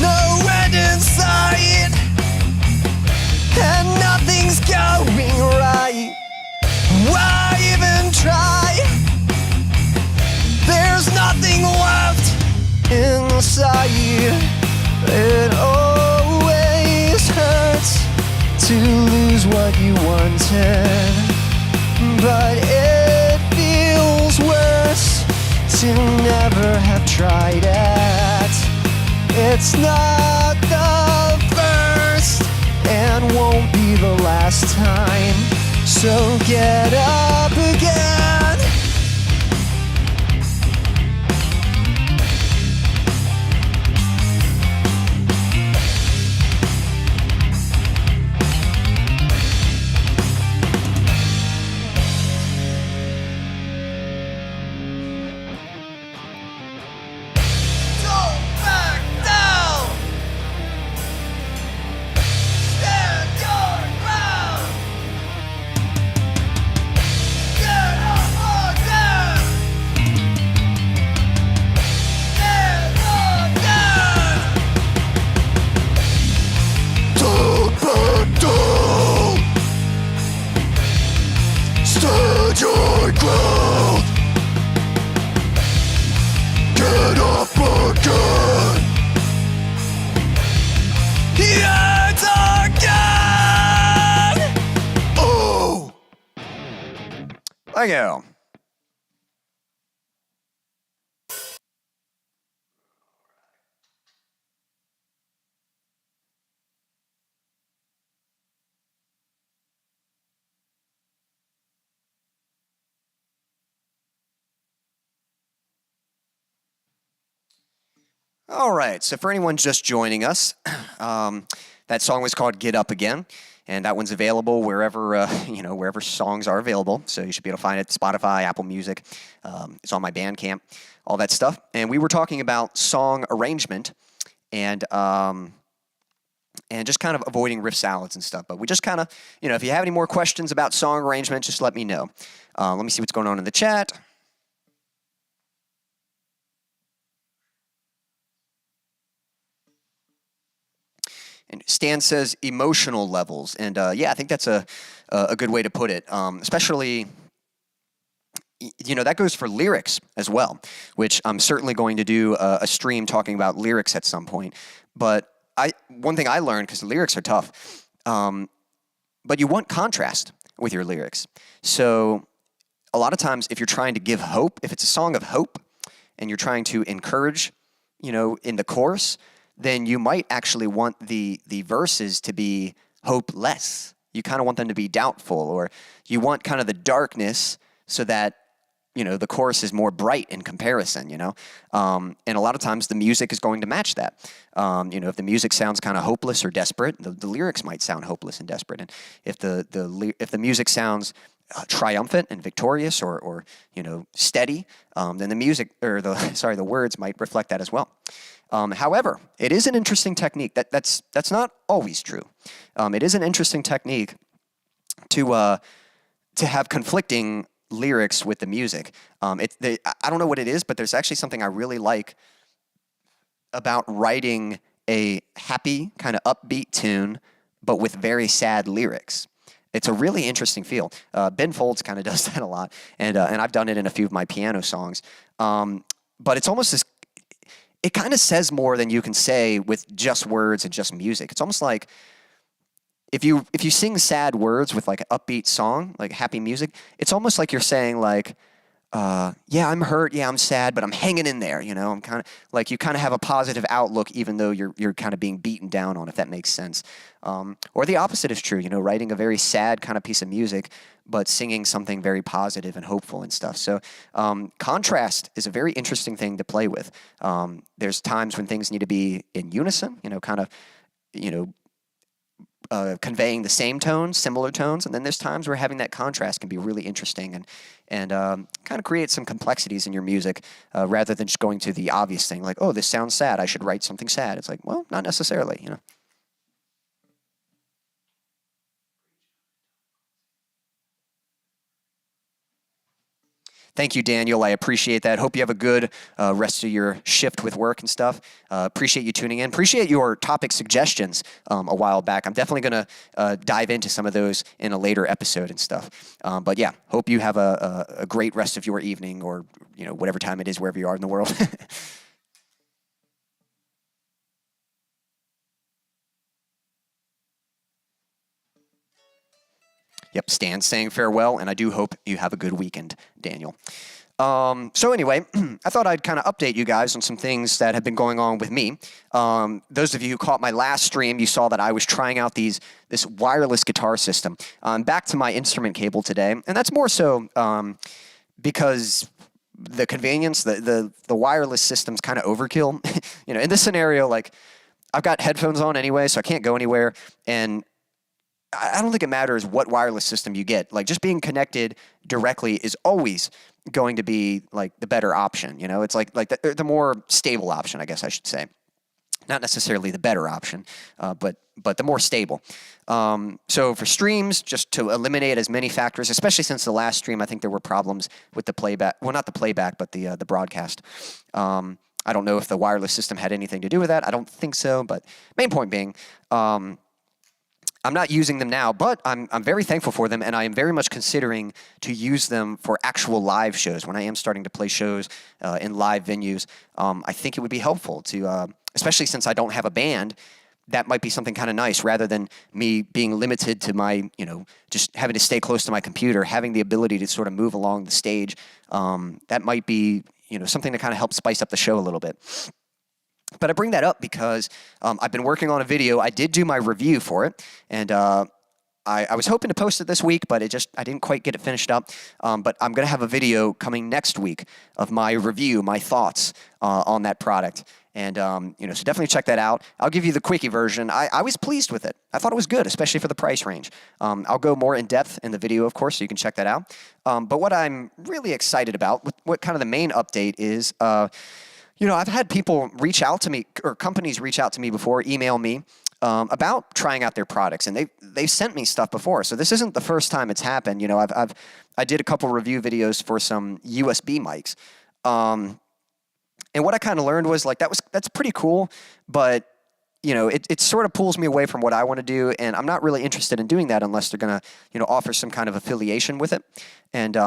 No end in sight, and nothing's going right. Why even try? There's nothing left inside. It always hurts to lose what you wanted, but it feels worse to never have tried it. It's not the first and won't be the last time, so get up again. There you go. All right, so for anyone just joining us, that song was called Get Up Again, and that one's available wherever, wherever songs are available, so you should be able to find it, Spotify, AppleMusic, it's on my Bandcamp, all that stuff. And we were talking about song arrangement, and just kind of avoiding riff salads and stuff. But we just kind of, if you have any more questions about song arrangement, just let me know. Let me see what's going on in the chat. And Stan says emotional levels. And yeah, I think that's a good way to put it, especially... that goes for lyrics as well, which I'm certainly going to do a stream talking about lyrics at some point. But one thing I learned, because the lyrics are tough, but you want contrast with your lyrics. So a lot of times if you're trying to give hope, if it's a song of hope and you're trying to encourage, in the chorus, then you might actually want the verses to be hopeless. You kind of want them to be doubtful, or you want kind of the darkness so that the chorus is more bright in comparison, and a lot of times the music is going to match that. If the music sounds kind of hopeless or desperate, the lyrics might sound hopeless and desperate. And if the music sounds triumphant and victorious or steady, then the music, or the words might reflect that as well. However, it is an interesting technique. That's not always true. It is an interesting technique to have conflicting lyrics with the music. I don't know what it is, but there's actually something I really like about writing a happy, kind of upbeat tune, but with very sad lyrics. It's a really interesting feel. Ben Folds kind of does that a lot, and I've done it in a few of my piano songs. But it's almost this. It kind of says more than you can say with just words and just music. It's almost like if you sing sad words with like an upbeat song, like happy music, it's almost like you're saying like, yeah, I'm hurt, yeah, I'm sad, but I'm hanging in there, I'm kind of like, you kind of have a positive outlook even though you're kind of being beaten down on, if that makes sense. Or the opposite is true, writing a very sad kind of piece of music, but singing something very positive and hopeful and stuff. So contrast is a very interesting thing to play with. There's times when things need to be in unison, kind of, conveying the same tones, similar tones, and then there's times where having that contrast can be really interesting and kind of create some complexities in your music rather than just going to the obvious thing like, oh, this sounds sad, I should write something sad. It's like, well, not necessarily, Thank you, Daniel. I appreciate that. Hope you have a good rest of your shift with work and stuff. Appreciate you tuning in. Appreciate your topic suggestions a while back. I'm definitely going to dive into some of those in a later episode and stuff. But yeah, hope you have a great rest of your evening or whatever time it is, wherever you are in the world. Yep, Stan's saying farewell, and I do hope you have a good weekend, Daniel. So anyway, I thought I'd kind of update you guys on some things that have been going on with me. Those of you who caught my last stream, you saw that I was trying out this wireless guitar system. Back to my instrument cable today, and that's more so because the convenience, the wireless system's kind of overkill. In this scenario, like I've got headphones on anyway, so I can't go anywhere, and I don't think it matters what wireless system you get. Like just being connected directly is always going to be like the better option. It's like the more stable option, I guess I should say. Not necessarily the better option, but the more stable. So for streams, just to eliminate as many factors, especially since the last stream, I think there were problems with the playback. Well, not the playback, but the broadcast. I don't know if the wireless system had anything to do with that. I don't think so. But main point being, I'm not using them now, but I'm very thankful for them, and I am very much considering to use them for actual live shows. When I am starting to play shows in live venues, I think it would be helpful to, especially since I don't have a band, that might be something kind of nice rather than me being limited to my, just having to stay close to my computer, having the ability to sort of move along the stage. That might be, something to kind of help spice up the show a little bit. But I bring that up because I've been working on a video. I did do my review for it, and I was hoping to post it this week, but I didn't quite get it finished up. But I'm going to have a video coming next week of my review, my thoughts on that product. And, so definitely check that out. I'll give you the quickie version. I was pleased with it. I thought it was good, especially for the price range. I'll go more in depth in the video, of course, so you can check that out. But what I'm really excited about, what kind of the main update is, You know, I've had people reach out to me, or companies reach out to me before, email me about trying out their products, and they've sent me stuff before. So this isn't the first time it's happened. You know, I did a couple review videos for some USB mics, and what I kind of learned was like that's pretty cool, but you know, it sort of pulls me away from what I want to do, and I'm not really interested in doing that unless they're gonna, you know, offer some kind of affiliation with it, and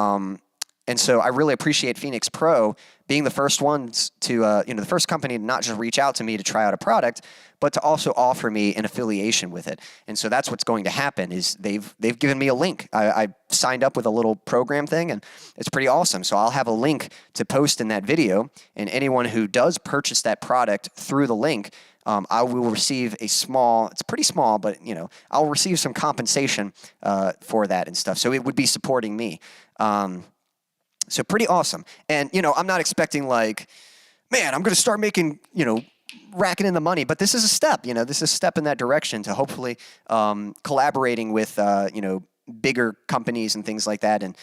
so I really appreciate Phoenix Pro being the first ones to, you know, the first company to not just reach out to me to try out a product, but to also offer me an affiliation with it. And so that's what's going to happen is they've given me a link. I signed up with a little program thing, and it's pretty awesome. So I'll have a link to post in that video, and anyone who does purchase that product through the link, I will receive a small, it's pretty small, but, you know, I'll receive some compensation for that and stuff. So it would be supporting me. So pretty awesome. And, you know, I'm not expecting like, man, I'm going to start making, you know, racking in the money. But this is a step, you know, this is a step in that direction to hopefully collaborating with, you know, bigger companies and things like that, and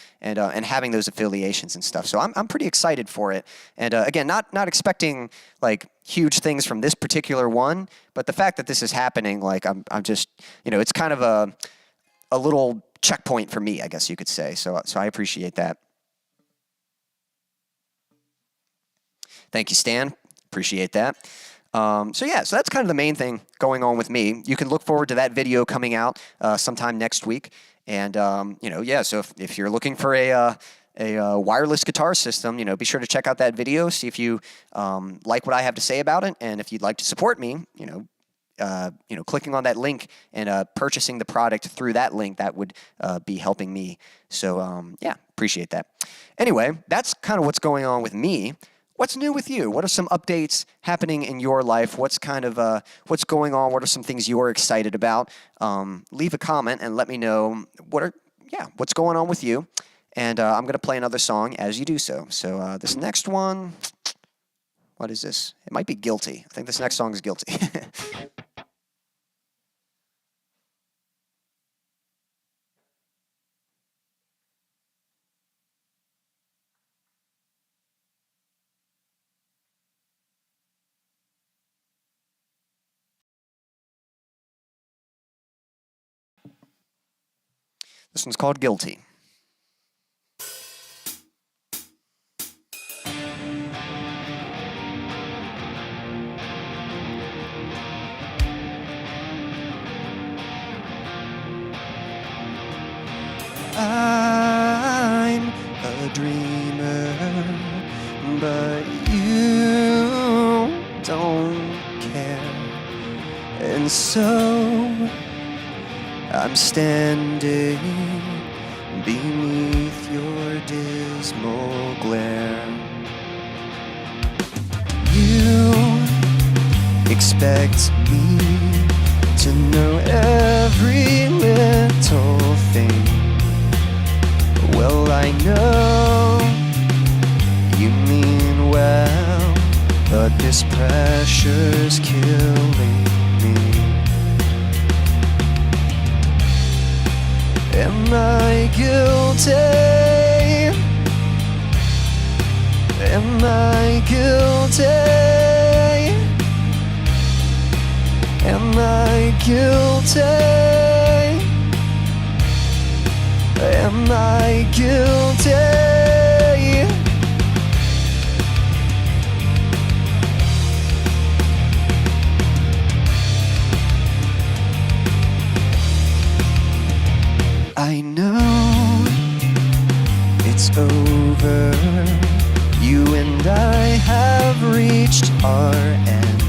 having those affiliations and stuff. So I'm pretty excited for it. And again, not expecting like huge things from this particular one, but the fact that this is happening, like I'm just, you know, it's kind of a little checkpoint for me, I guess you could say. So I appreciate that. Thank you, Stan. Appreciate that. So yeah, so that's kind of the main thing going on with me. You can look forward to that video coming out sometime next week. And you know, yeah. So if you're looking for a wireless guitar system, you know, be sure to check out that video. See if you like what I have to say about it, and if you'd like to support me, you know, clicking on that link and purchasing the product through that link, that would be helping me. So yeah, appreciate that. Anyway, that's kind of what's going on with me. What's new with you? What are some updates happening in your life? What's kind of what's going on? What are some things you're excited about? Leave a comment and let me know what's going on with you. And I'm going to play another song as you do so. So this next one, what is this? It might be Guilty. I think this next song is Guilty. This one's called Guilty. I'm a dreamer, but you don't care. And so I'm standing beneath your dismal glare. You expect me to know every little thing. Well, I know you mean well, but this pressure's killing me. Am I guilty? Am I guilty? Am I guilty? Am I guilty? I know it's over. You and I have reached our end,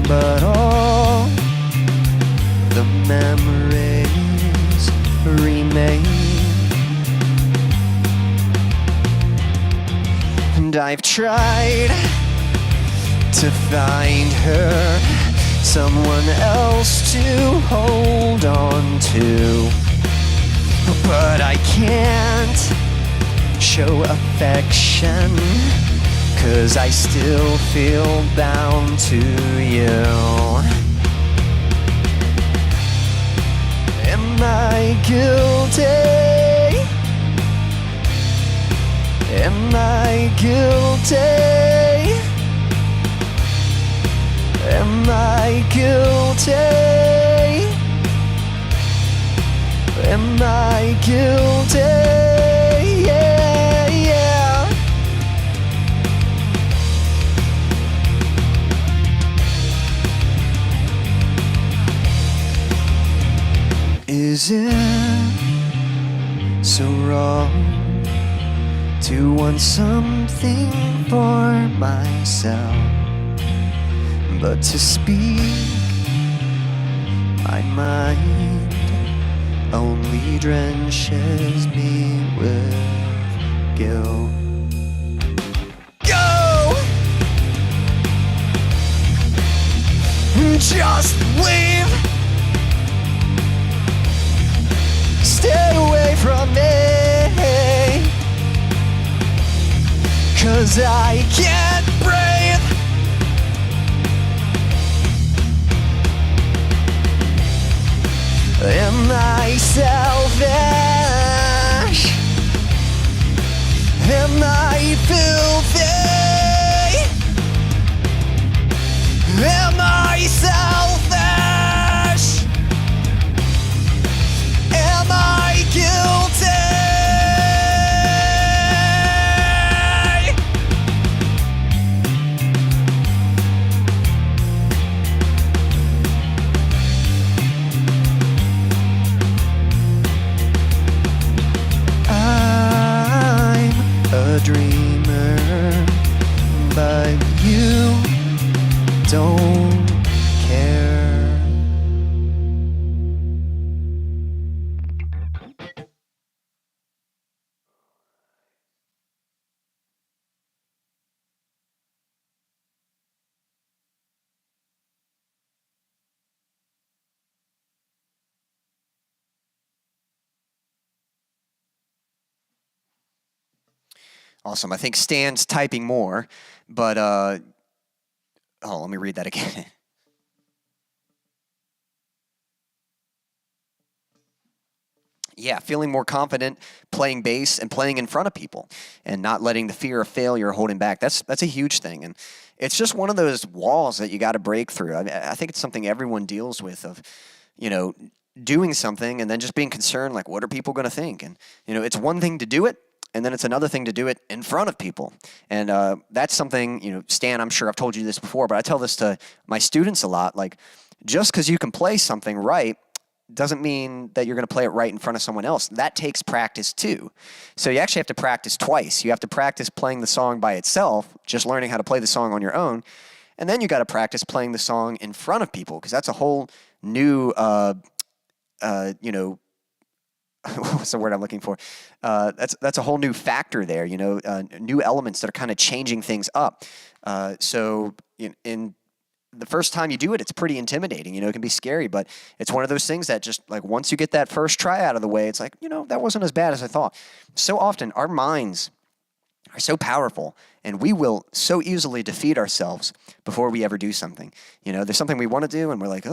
but all the memories remain. And I've tried to find her, someone else to hold on to, but I can't show affection, 'cause I still feel bound to you. Am I guilty? Am I guilty? Am I guilty? Am I guilty? Yeah, yeah. Is it so wrong to want something for myself, but to speak my mind only drenches me with guilt? Go! Just leave! Stay away from me, 'cause I can't breathe. Am I selfish? Am I filthy? Am I selfish? Am I guilty? I'm a dreamer, but you don't care. Awesome. I think Stan's typing more, but let me read that again. Yeah, feeling more confident playing bass and playing in front of people and not letting the fear of failure hold him back. That's a huge thing. And it's just one of those walls that you got to break through. I think it's something everyone deals with of, doing something and then just being concerned, like, what are people going to think? And, it's one thing to do it, and then it's another thing to do it in front of people. And that's something, Stan, I'm sure I've told you this before, but I tell this to my students a lot. Like, just because you can play something right doesn't mean that you're going to play it right in front of someone else. That takes practice too. So you actually have to practice twice. You have to practice playing the song by itself, just learning how to play the song on your own. And then you got to practice playing the song in front of people, because that's a whole new, what's the word I'm looking for? That's a whole new factor there, new elements that are kind of changing things up. So in the first time you do it, it's pretty intimidating. It can be scary, but it's one of those things that just, like, once you get that first try out of the way, it's like, that wasn't as bad as I thought. So often our minds are so powerful, and we will so easily defeat ourselves before we ever do something. There's something we want to do, and we're like,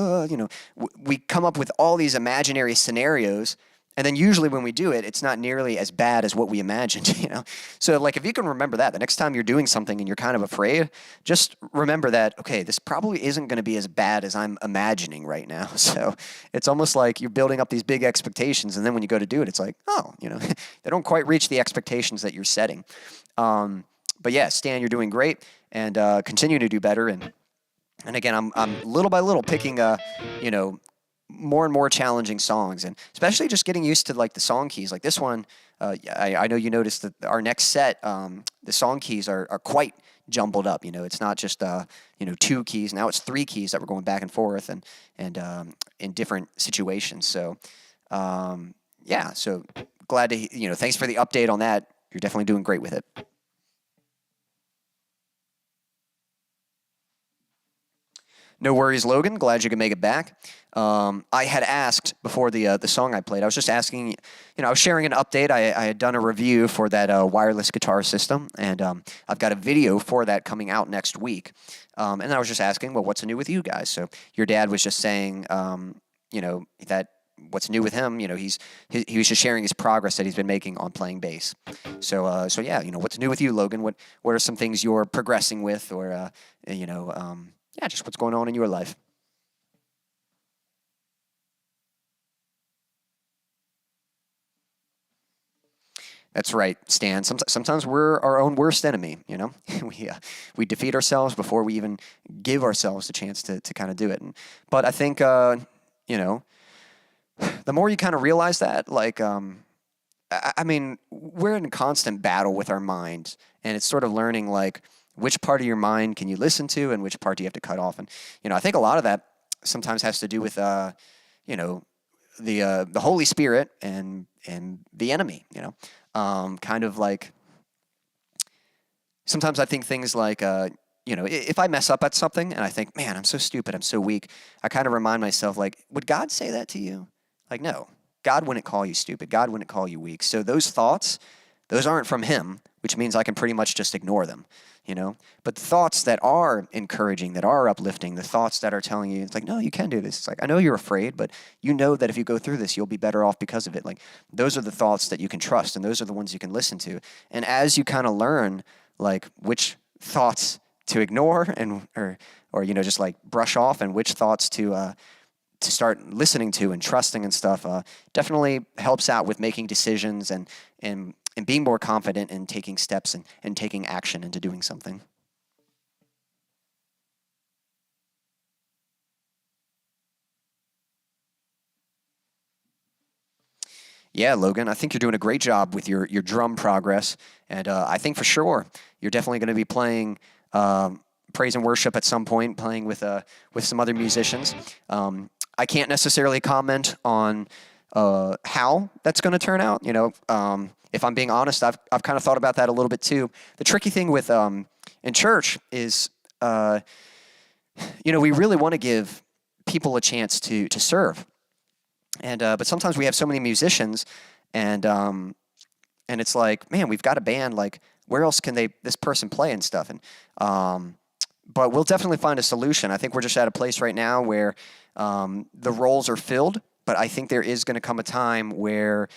we come up with all these imaginary scenarios. And then usually when we do it, it's not nearly as bad as what we imagined, So, like, if you can remember that, the next time you're doing something and you're kind of afraid, just remember that, okay, this probably isn't going to be as bad as I'm imagining right now. So it's almost like you're building up these big expectations, and then when you go to do it, it's like, they don't quite reach the expectations that you're setting. But yeah, Stan, you're doing great, and continue to do better. And again, I'm little by little picking more and more challenging songs, and especially just getting used to, like, the song keys. Like this one, I know you noticed that our next set, the song keys are quite jumbled up. It's not just 2 keys. Now it's 3 keys that we're going back and forth, and in different situations. So so glad to thanks for the update on that. You're definitely doing great with it. No worries, Logan. Glad you could make it back. I had asked before the song I played, I was just asking, I was sharing an update. I had done a review for that wireless guitar system, and I've got a video for that coming out next week. And I was just asking, well, what's new with you guys? So your dad was just saying, that what's new with him, he was just sharing his progress that he's been making on playing bass. So yeah, what's new with you, Logan? What are some things you're progressing with, or yeah, just what's going on in your life? That's right, Stan. Sometimes we're our own worst enemy. We defeat ourselves before we even give ourselves the chance to kind of do it. But I think the more you kind of realize that, like, I mean, we're in a constant battle with our minds, and it's sort of learning like which part of your mind can you listen to and which part do you have to cut off. And I think a lot of that sometimes has to do with the Holy Spirit and the enemy. Kind of like sometimes I think things like if I mess up at something and I think, man, I'm so stupid, I'm so weak, I kind of remind myself, like, would God say that to you? Like, no, God wouldn't call you stupid. God wouldn't call you weak. So those thoughts, those aren't from him, which means I can pretty much just ignore them, But the thoughts that are encouraging, that are uplifting, the thoughts that are telling you, it's like, no, you can do this. It's like, I know you're afraid, but you know that if you go through this, you'll be better off because of it. Like, those are the thoughts that you can trust, and those are the ones you can listen to. And as you kind of learn, like, which thoughts to ignore or just like brush off, and which thoughts to start listening to and trusting and stuff, definitely helps out with making decisions and being more confident in taking steps and taking action into doing something. Yeah, Logan, I think you're doing a great job with your drum progress, and I think for sure you're definitely going to be playing praise and worship at some point, playing with some other musicians. I can't necessarily comment on how that's going to turn out. If I'm being honest, I've kind of thought about that a little bit too. The tricky thing with in church is, we really want to give people a chance to serve, and but sometimes we have so many musicians, and it's like, man, we've got a band. Like, where else can this person play and stuff? And but we'll definitely find a solution. I think we're just at a place right now where the roles are filled, but I think there is going to come a time where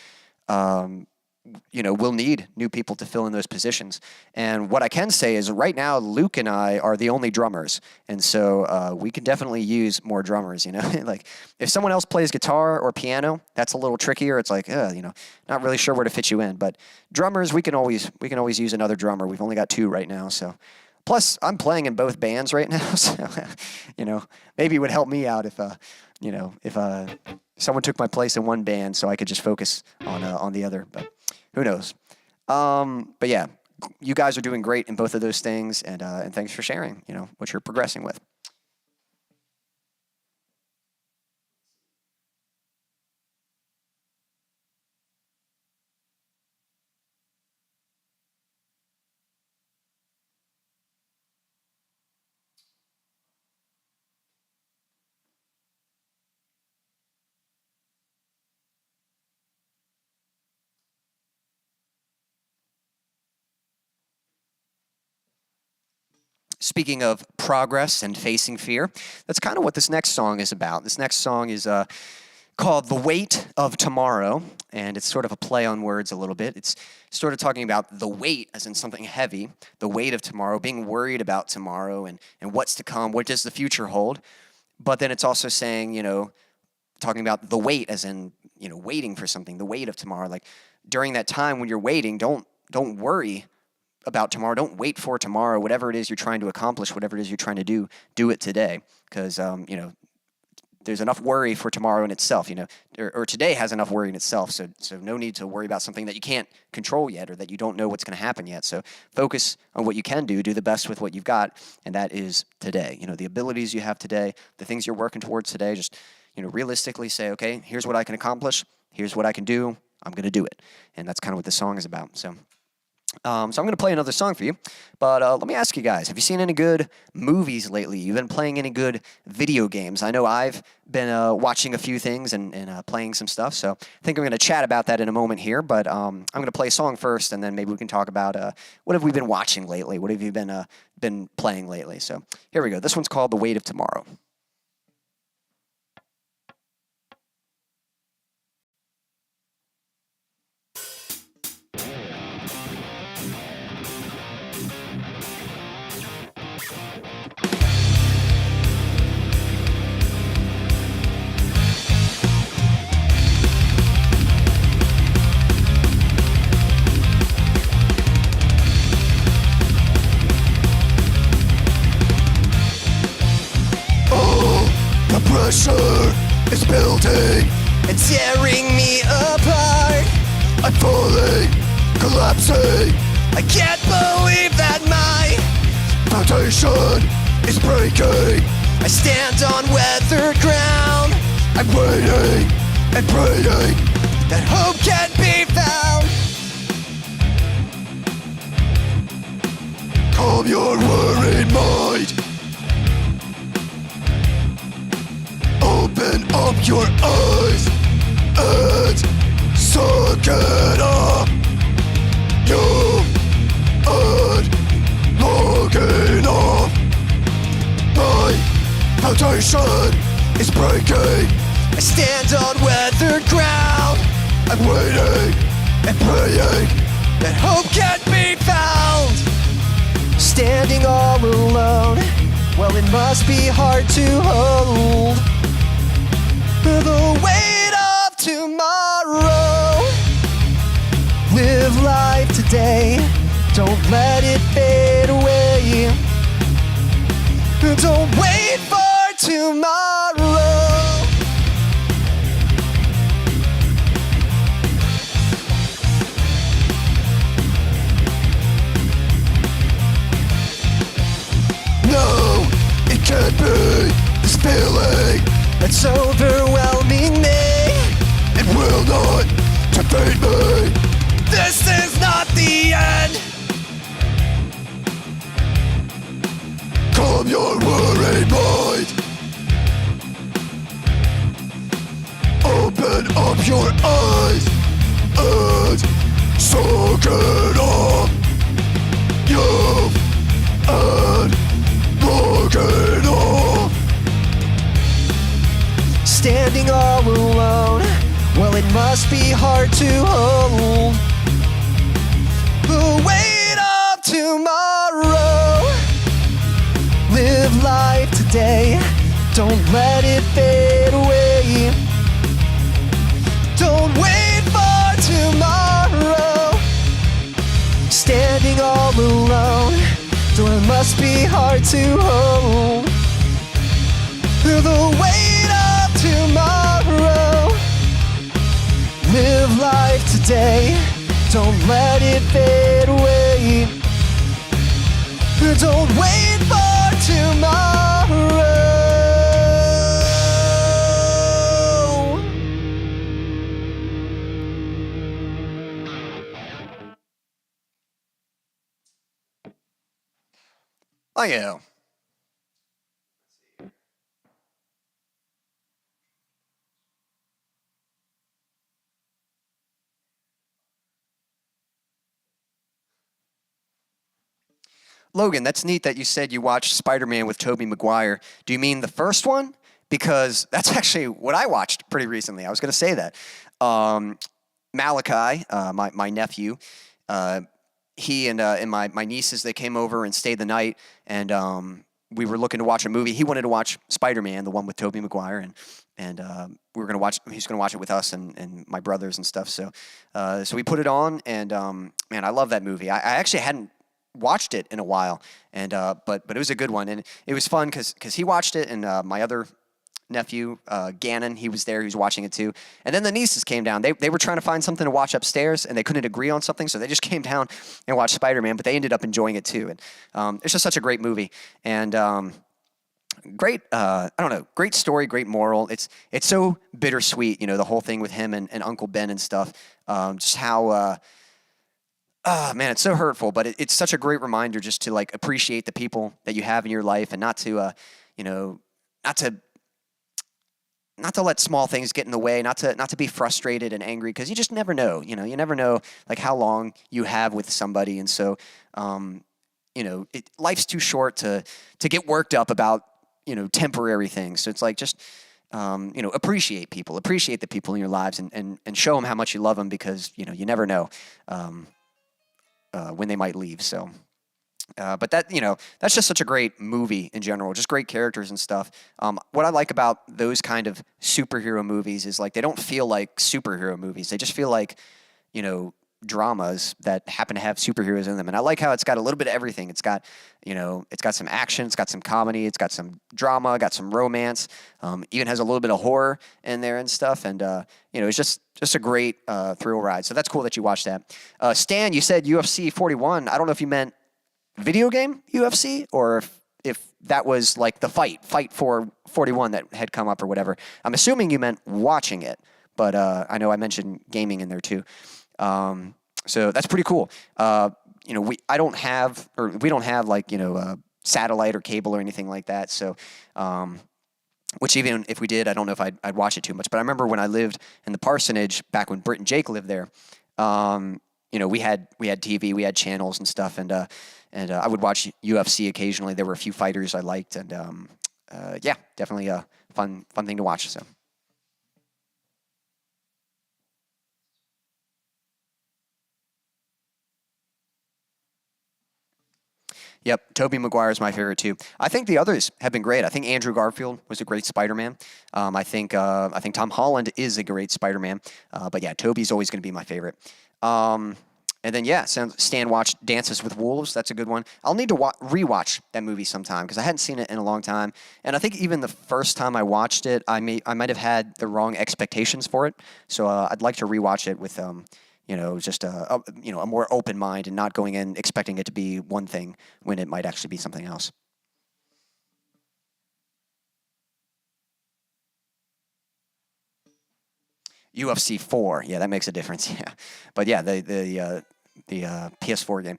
we'll need new people to fill in those positions. And what I can say is right now, Luke and I are the only drummers. And so we can definitely use more drummers, like if someone else plays guitar or piano, that's a little trickier. It's like, not really sure where to fit you in, but drummers, we can always use another drummer. We've only got 2 right now. So plus I'm playing in both bands right now. So, maybe it would help me out if someone took my place in one band so I could just focus on the other, but who knows? But yeah, you guys are doing great in both of those things, and thanks for sharing, what you're progressing with. Speaking of progress and facing fear, that's kind of what this next song is about. This next song is called The Weight of Tomorrow, and it's sort of a play on words a little bit. It's sort of talking about the weight, as in something heavy, the weight of tomorrow, being worried about tomorrow and what's to come, what does the future hold. But then it's also saying, talking about the wait, as in, waiting for something, the weight of tomorrow. Like, during that time when you're waiting, don't worry about tomorrow. Don't wait for tomorrow. Whatever it is you're trying to accomplish, whatever it is you're trying to do it today. Because, there's enough worry for tomorrow in itself, or today has enough worry in itself. So no need to worry about something that you can't control yet, or that you don't know what's going to happen yet. So focus on what you can do the best with what you've got, and that is today. The abilities you have today, the things you're working towards today, just, realistically say, okay, here's what I can accomplish. Here's what I can do. I'm going to do it. And that's kind of what this song is about. So I'm going to play another song for you, but let me ask you guys, have you seen any good movies lately? You've been playing any good video games? I know I've been watching a few things and playing some stuff, so I think I'm going to chat about that in a moment here, but I'm going to play a song first, and then maybe we can talk about what have we been watching lately? What have you been playing lately? So here we go. This one's called The Weight of Tomorrow. collapsing. I can't believe that my foundation is breaking. I stand on weathered ground. I'm waiting and praying that hope can be found. Calm your worried mind. Open up your eyes and suck it up. You ain't long enough. My foundation is breaking. I stand on weathered ground. I'm waiting and praying that hope can be found. Standing all alone, well, it must be hard to hold the weight of tomorrow. Live life today, don't let it fade away. Don't wait for tomorrow. No, it can't be this feeling that's overwhelming me. It will not defeat me. This is not the end. Calm your worried mind. Open up your eyes and suck it up. You've had long enough. Standing all alone, well, it must be hard to hold the weight of tomorrow. Live life today, don't let it fade away. Don't wait for tomorrow. Standing all alone, so it must be hard to hold the weight of tomorrow. Live life today, don't let it fade away. Don't wait for tomorrow. Oh yeah. Logan, that's neat that you said you watched Spider-Man with Tobey Maguire. Do you mean the first one? Because that's actually what I watched pretty recently. I was going to say that. Malachi, my nephew, he and my nieces, they came over and stayed the night, and we were looking to watch a movie. He wanted to watch Spider-Man, the one with Tobey Maguire, and we were going to watch. He's going to watch it with us and my brothers and stuff. So we put it on, and man, I love that movie. I actually hadn't watched it in a while, and but it was a good one, and it was fun because he watched it, and my other nephew Gannon, he was there, he was watching it too, and then the nieces came down. They were trying to find something to watch upstairs, and they couldn't agree on something, so they just came down and watched Spider-Man, but they ended up enjoying it too, and it's just such a great movie, and great I don't know, great story, great moral. It's so bittersweet, you know, the whole thing with him and Uncle Ben and stuff, just how man, it's so hurtful, but it's such a great reminder just to like appreciate the people that you have in your life, and not to, you know, not to let small things get in the way, not to be frustrated and angry, because you just never know. You know, you never know like how long you have with somebody, and so, you know, life's too short to get worked up about, you know, temporary things. So it's like just, you know, appreciate the people in your lives, and show them how much you love them, because you know you never know. When they might leave. So, but that, you know, that's just such a great movie in general, just great characters and stuff. What I like about those kind of superhero movies is like, they don't feel like superhero movies. They just feel like, you know, dramas that happen to have superheroes in them. And I like how it's got a little bit of everything. It's got, it's got some action, it's got some comedy, it's got some drama, got some romance, even has a little bit of horror in there and stuff. And, it's just a great thrill ride. So that's cool that you watched that. Stan, you said UFC 41. I don't know if you meant video game UFC or if that was like the fight for 41 that had come up or whatever. I'm assuming you meant watching it, but I know I mentioned gaming in there too. So that's pretty cool. We don't have like, satellite or cable or anything like that. So, which even if we did, I don't know if I'd watch it too much. But I remember when I lived in the parsonage back when Britt and Jake lived there, we had TV, we had channels and stuff. And I would watch UFC occasionally. There were a few fighters I liked. And, definitely a fun thing to watch. So. Yep, Tobey Maguire is my favorite too. I think the others have been great. I think Andrew Garfield was a great Spider-Man. I think Tom Holland is a great Spider-Man. But yeah, Tobey's always going to be my favorite. And then Stan watched Dances with Wolves. That's a good one. I'll need to rewatch that movie sometime because I hadn't seen it in a long time. And I think even the first time I watched it, I might have had the wrong expectations for it. So I'd like to rewatch it with just a more open mind and not going in expecting it to be one thing when it might actually be something else. UFC 4, yeah, that makes a difference. Yeah, but yeah, the PS4 game.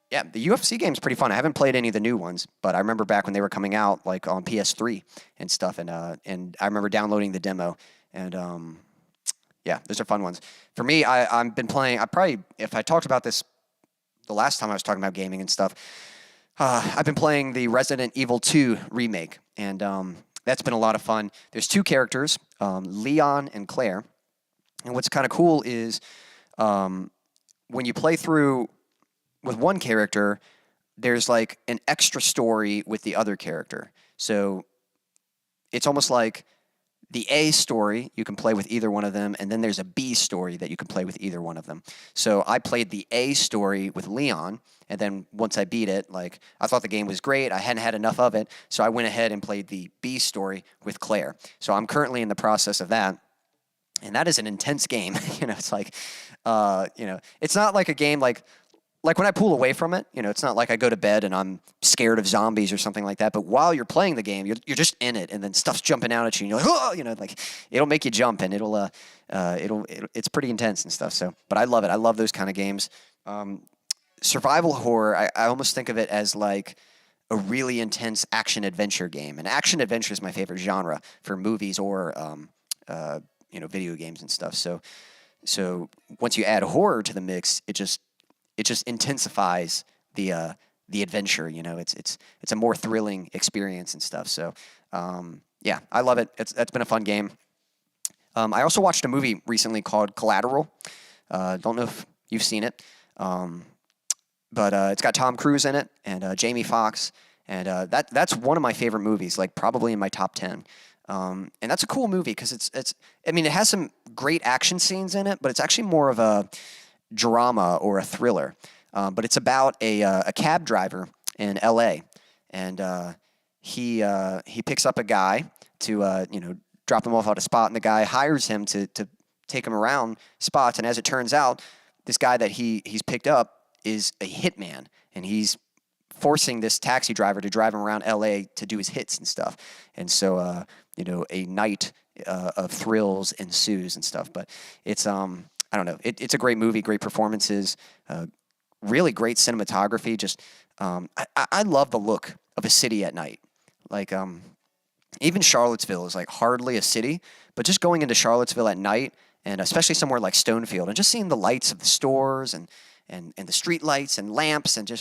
Yeah, the UFC game's pretty fun. I haven't played any of the new ones, but I remember back when they were coming out, like on PS3 and stuff, and I remember downloading the demo and. Yeah, those are fun ones. For me, I've been playing. If I talked about this the last time I was talking about gaming and stuff, I've been playing the Resident Evil 2 remake, and that's been a lot of fun. There's two characters, Leon and Claire, and what's kind of cool is when you play through with one character, there's like an extra story with the other character. So it's almost like the A story, you can play with either one of them, and then there's a B story that you can play with either one of them. So I played the A story with Leon, and then once I beat it, I thought the game was great. I hadn't had enough of it, so I went ahead and played the B story with Claire. So I'm currently in the process of that, and that is an intense game. It's like, it's not like a game like when I pull away from it, it's not like I go to bed and I'm scared of zombies or something like that. But while you're playing the game, you're just in it, and then stuff's jumping out at you, and you're like, oh, it'll make you jump, and it's pretty intense and stuff. So, but I love it. I love those kind of games. Survival horror, I almost think of it as like a really intense action adventure game, and action adventure is my favorite genre for movies or video games and stuff. So once you add horror to the mix, it just intensifies the adventure. It's a more thrilling experience and stuff. So yeah, I love it. That's been a fun game. I also watched a movie recently called Collateral. Don't know if you've seen it, but it's got Tom Cruise in it and Jamie Foxx, and that's one of my favorite movies, like probably in my top 10. And that's a cool movie because it has some great action scenes in it, but it's actually more of a drama or a thriller. But it's about a cab driver in L.A. and he picks up a guy to drop him off at a spot, and the guy hires him to take him around spots. And as it turns out, this guy that he's picked up is a hitman, and he's forcing this taxi driver to drive him around L.A. to do his hits and stuff. And so a night of thrills ensues and stuff. But it's I don't know. It's a great movie, great performances, really great cinematography. Just I love the look of a city at night. Like even Charlottesville is like hardly a city, but just going into Charlottesville at night, and especially somewhere like Stonefield, and just seeing the lights of the stores and the street lights and lamps, and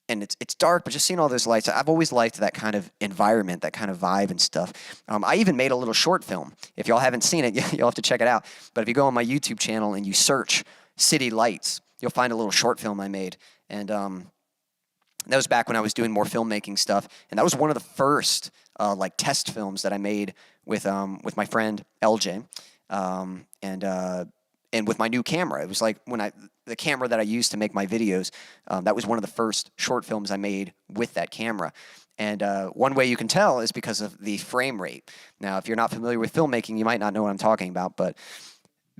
it's dark, but just seeing all those lights. I've always liked that kind of environment, that kind of vibe and stuff. I even made a little short film. If y'all haven't seen it, you'll have to check it out. But if you go on my YouTube channel and you search city lights, you'll find a little short film I made. And that was back when I was doing more filmmaking stuff. And that was one of the first test films that I made with my friend LJ. and with my new camera, it was like the camera that I used to make my videos, that was one of the first short films I made with that camera. And one way you can tell is because of the frame rate. Now, if you're not familiar with filmmaking, you might not know what I'm talking about, but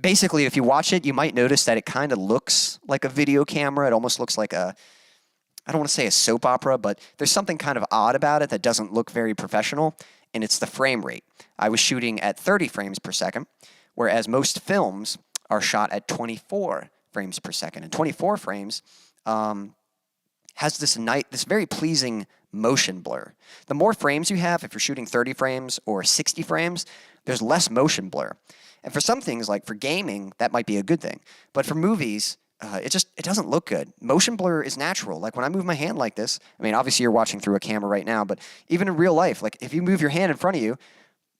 basically, if you watch it, you might notice that it kind of looks like a video camera. It almost looks like I don't want to say a soap opera, but there's something kind of odd about it that doesn't look very professional, and it's the frame rate. I was shooting at 30 frames per second, whereas most films are shot at 24 frames per second. And 24 frames has this very pleasing motion blur. The more frames you have, if you're shooting 30 frames or 60 frames, there's less motion blur. And for some things, like for gaming, that might be a good thing. But for movies, it doesn't look good. Motion blur is natural. Like when I move my hand like this, I mean, obviously you're watching through a camera right now, but even in real life, like if you move your hand in front of you,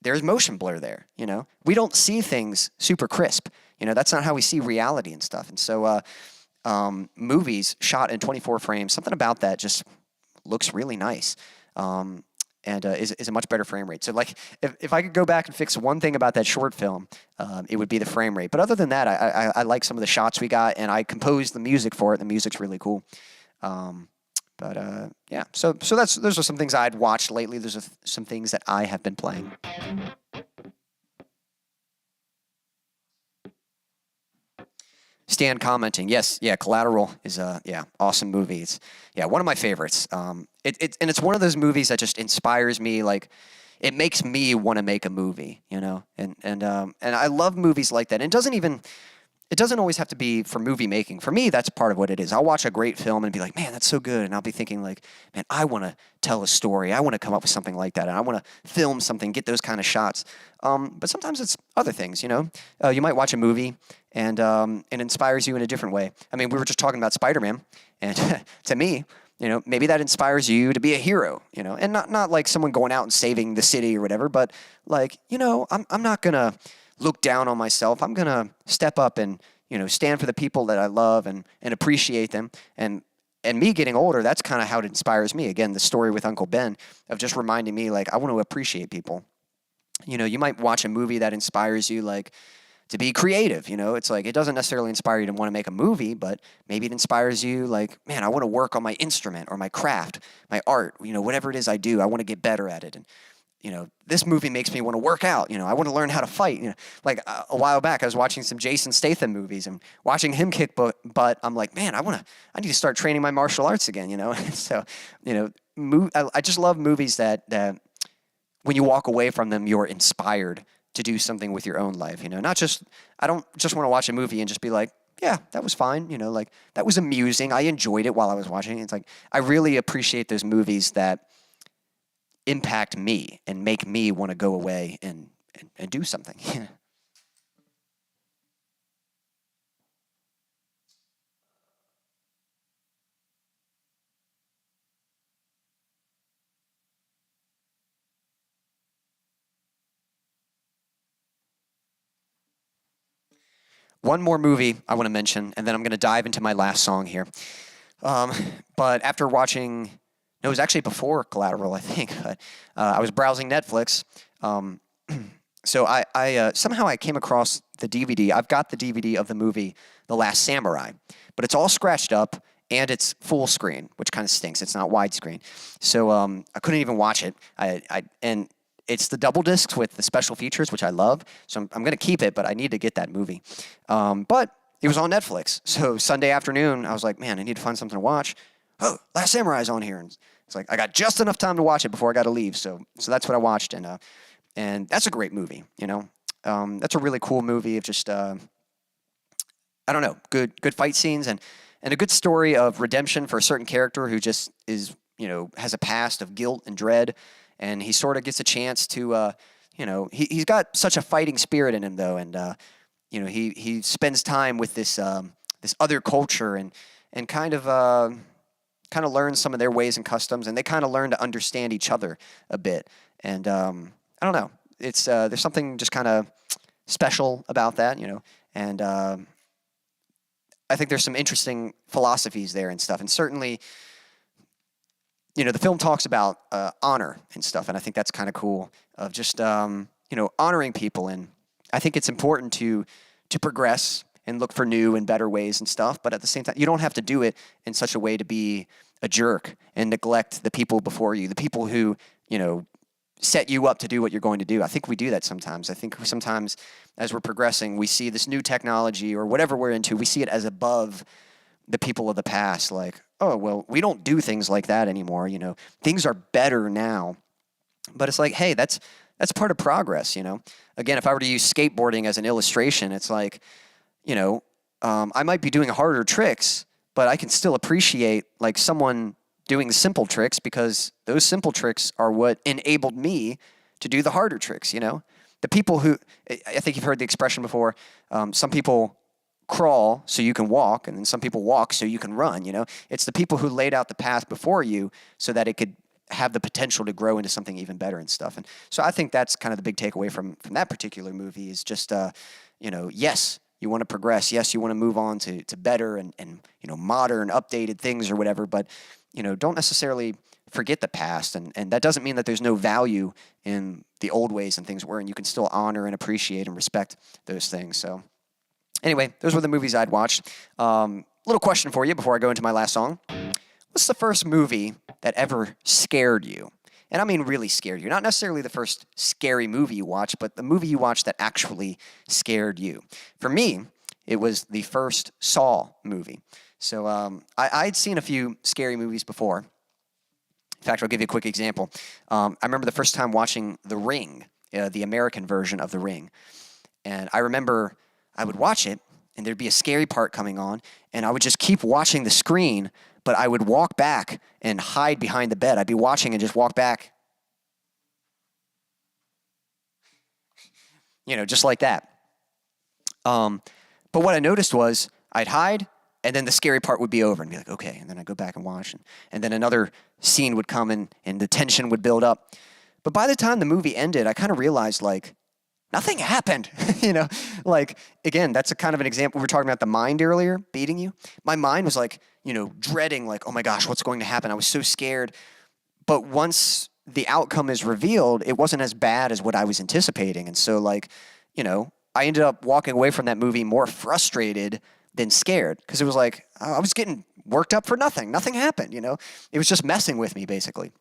there's motion blur there, you know? We don't see things super crisp. You know, that's not how we see reality and stuff. And so movies shot in 24 frames, something about that just looks really nice. And is a much better frame rate. So like, if I could go back and fix one thing about that short film, it would be the frame rate. But other than that, I like some of the shots we got, and I composed the music for it. The music's really cool. Yeah, so those are some things I'd watched lately. There's some things that I have been playing. Stan commenting, yes, yeah, Collateral is awesome movie. It's one of my favorites. It's one of those movies that just inspires me. Like, it makes me want to make a movie, you know. And I love movies like that. And it doesn't always have to be for movie making. For me, that's part of what it is. I'll watch a great film and be like, man, that's so good. And I'll be thinking like, man, I want to tell a story. I want to come up with something like that. And I want to film something, get those kind of shots. But sometimes it's other things, you know. You might watch a movie and it inspires you in a different way. I mean, we were just talking about Spider-Man. And to me, you know, maybe that inspires you to be a hero, you know. And not like someone going out and saving the city or whatever, but like, you know, I'm not going to look down on myself. I'm going to step up and, you know, stand for the people that I love and appreciate them. And me getting older, that's kind of how it inspires me. Again, the story with Uncle Ben of just reminding me, like, I want to appreciate people. You know, you might watch a movie that inspires you, like, to be creative, you know. It's like, it doesn't necessarily inspire you to want to make a movie, but maybe it inspires you, like, man, I want to work on my instrument or my craft, my art, you know, whatever it is I do, I want to get better at it. And you know, this movie makes me want to work out. You know, I want to learn how to fight. You know, like a while back, I was watching some Jason Statham movies and watching him kick butt. I'm like, man, I need to start training my martial arts again. You know, so you know, I just love movies that when you walk away from them, you're inspired to do something with your own life. You know, I don't just want to watch a movie and just be like, yeah, that was fine. You know, like that was amusing. I enjoyed it while I was watching it. It's like I really appreciate those movies that impact me and make me want to go away and do something. One more movie I want to mention, and then I'm going to dive into my last song here. But after watching, no, it was actually before Collateral, I think. But I was browsing Netflix. So I somehow I came across the DVD. I've got the DVD of the movie The Last Samurai, but it's all scratched up and it's full screen, which kind of stinks. It's not widescreen, so I couldn't even watch it. And it's the double discs with the special features, which I love. So I'm going to keep it, but I need to get that movie. But it was on Netflix. So Sunday afternoon, I was like, man, I need to find something to watch. Oh, Last Samurai's on here. And it's like, I got just enough time to watch it before I got to leave. So that's what I watched. And that's a great movie, you know. That's a really cool movie of just, I don't know, good fight scenes and a good story of redemption for a certain character who just is, you know, has a past of guilt and dread. And he sort of gets a chance to, you know, he's got such a fighting spirit in him, though. And, you know, he spends time with this other culture and kind of learns some of their ways and customs. And they kind of learn to understand each other a bit. And I don't know. It's there's something just kind of special about that, you know. And I think there's some interesting philosophies there and stuff. And certainly, you know, the film talks about honor and stuff, and I think that's kind of cool of just, you know, honoring people. And I think it's important to progress and look for new and better ways and stuff. But at the same time, you don't have to do it in such a way to be a jerk and neglect the people before you, the people who, set you up to do what you're going to do. I think we do that sometimes. I think sometimes as we're progressing, we see this new technology or whatever we're into, we see it as above the people of the past. Like, oh, well, we don't do things like that anymore. Things are better now. But it's like, hey, that's part of progress, Again, if I were to use skateboarding as an illustration, it's like, I might be doing harder tricks, but I can still appreciate like someone doing the simple tricks because those simple tricks are what enabled me to do the harder tricks, The people who, I think you've heard the expression before, some people crawl so you can walk, and then some people walk so you can run, It's the people who laid out the path before you so that it could have the potential to grow into something even better and stuff. And so I think that's kind of the big takeaway from that particular movie is just, yes, you want to progress. Yes, you want to move on to better and modern, updated things or whatever, but don't necessarily forget the past. And that doesn't mean that there's no value in the old ways and things were, and you can still honor and appreciate and respect those things. So anyway, those were the movies I'd watched. Little question for you before I go into my last song. What's the first movie that ever scared you? And I mean really scared you. Not necessarily the first scary movie you watched, but the movie you watched that actually scared you. For me, it was the first Saw movie. So I'd seen a few scary movies before. In fact, I'll give you a quick example. I remember the first time watching The Ring, the American version of The Ring. And I remember I would watch it, and there'd be a scary part coming on, and I would just keep watching the screen, but I would walk back and hide behind the bed. I'd be watching and just walk back. Just like that. But what I noticed was I'd hide, and then the scary part would be over and be like, okay. And then I'd go back and watch. And then another scene would come in, and the tension would build up. But by the time the movie ended, I kind of realized, like, nothing happened. Like, again, that's a kind of an example. We were talking about the mind earlier, beating you. My mind was like, dreading, like, oh my gosh, what's going to happen? I was so scared. But once the outcome is revealed, it wasn't as bad as what I was anticipating. And so, like, I ended up walking away from that movie more frustrated than scared, because it was like, I was getting worked up for nothing. Nothing happened, It was just messing with me, basically.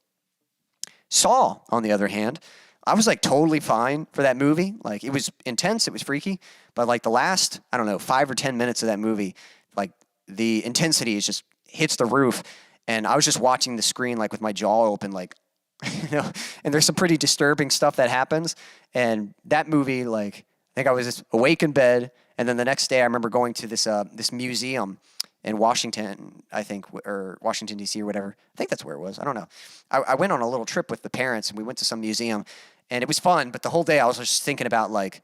Saw, on the other hand, I was like totally fine for that movie. Like, it was intense, it was freaky, but like the last, 5 or 10 minutes of that movie, like the intensity is just hits the roof, and I was just watching the screen like with my jaw open, like, and there's some pretty disturbing stuff that happens, and that movie, like, I think I was just awake in bed. And then the next day, I remember going to this museum in Washington, I think, or Washington, D.C. or whatever. I think that's where it was. I don't know. I went on a little trip with the parents, and we went to some museum, and it was fun. But the whole day, I was just thinking about, like,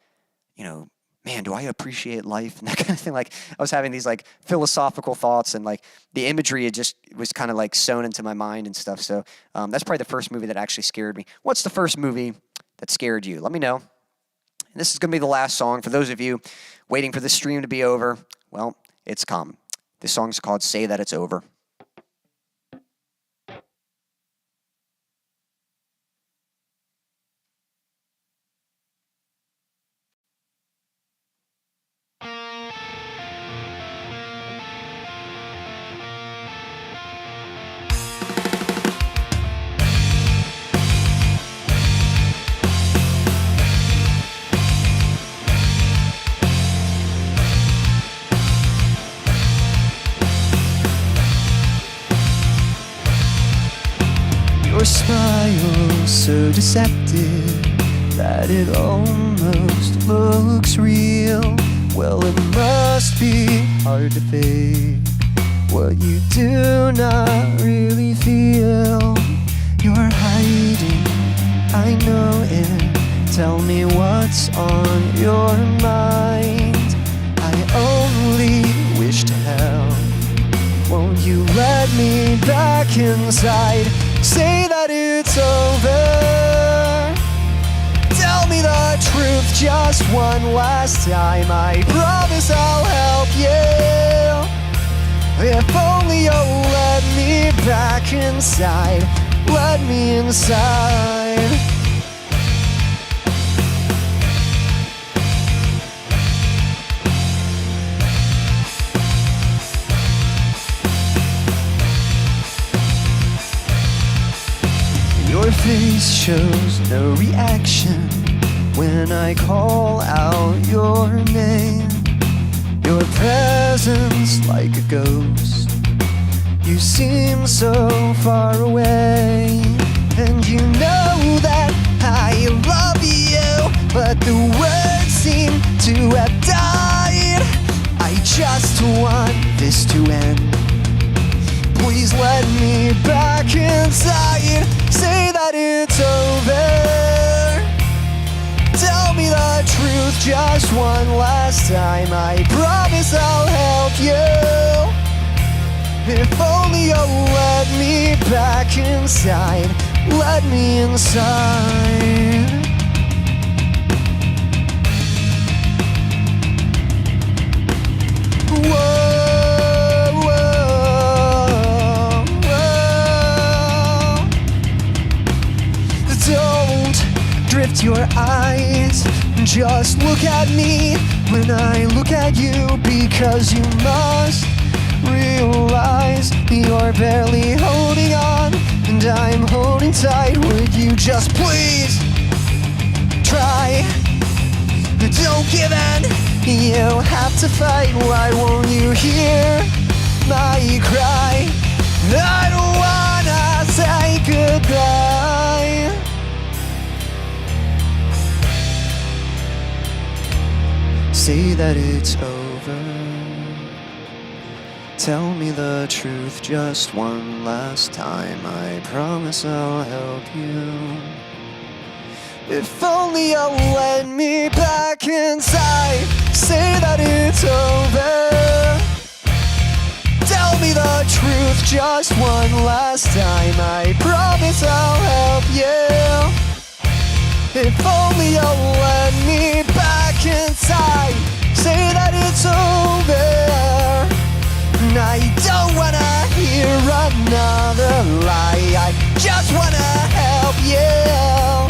man, do I appreciate life? And that kind of thing. Like, I was having these, like, philosophical thoughts, and, like, the imagery, it was kind of, like, sewn into my mind and stuff. So that's probably the first movie that actually scared me. What's the first movie that scared you? Let me know. And this is going to be the last song. For those of you waiting for the stream to be over, well, it's come. This song's called Say That It's Over. Your smile so deceptive that it almost looks real. Well, it must be hard to fake what you do not really feel. You're hiding, I know it. Tell me what's on your mind. I only wish to help. Won't you let me back inside? Say that it's over. Tell me the truth just one last time. I promise I'll help you. If only you'll let me back inside. Let me inside. face shows no reaction when I call out your name. Your presence like a ghost. You seem so far away, and you know that I love you, but the words seem to have died. I just want this to end. Please let me back inside. Say that it's over. Tell me the truth just one last time. I promise I'll help you. If only you'll let me back inside. Let me inside. Whoa, whoa, whoa. Don't drift your eyes. Just look at me when I look at you, because you must realize you're barely holding on, and I'm holding tight. Would you just please try? Don't give in. You have to fight. Why won't you hear my cry? I don't wanna say goodbye. Say that it's over. Tell me the truth just one last time. I promise I'll help you. If only you'll let me back inside. Say that it's over. Tell me the truth just one last time. I promise I'll help you. If only you'll let me back inside. Say that it's over. I don't wanna hear another lie. I just wanna help you.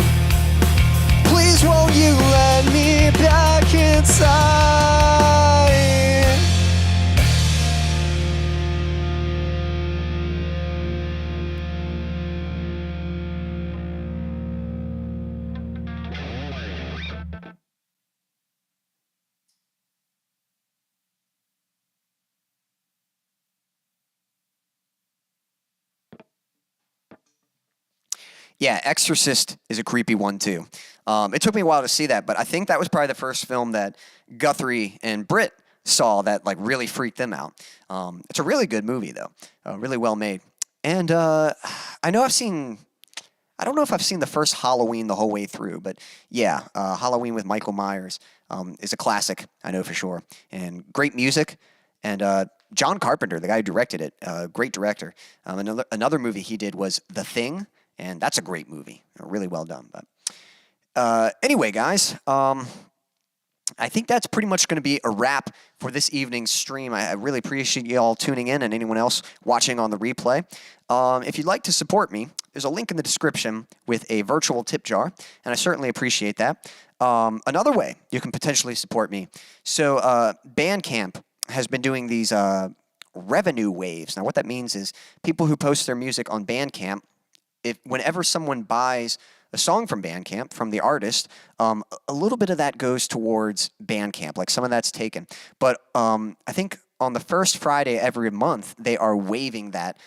Please won't you let me back inside? Yeah, Exorcist is a creepy one too. It took me a while to see that, but I think that was probably the first film that Guthrie and Britt saw that like really freaked them out. It's a really good movie though, really well made. And I know I don't know if I've seen the first Halloween the whole way through, but yeah, Halloween with Michael Myers is a classic, I know for sure. And great music, and John Carpenter, the guy who directed it, great director. Another movie he did was The Thing. And that's a great movie, really well done. But anyway, guys, I think that's pretty much going to be a wrap for this evening's stream. I really appreciate you all tuning in, and anyone else watching on the replay. If you'd like to support me, there's a link in the description with a virtual tip jar, and I certainly appreciate that. Another way you can potentially support me. So Bandcamp has been doing these revenue waves. Now, what that means is people who post their music on Bandcamp, whenever someone buys a song from Bandcamp, from the artist, a little bit of that goes towards Bandcamp. Like some of that's taken. But I think on the first Friday every month, they are waiving that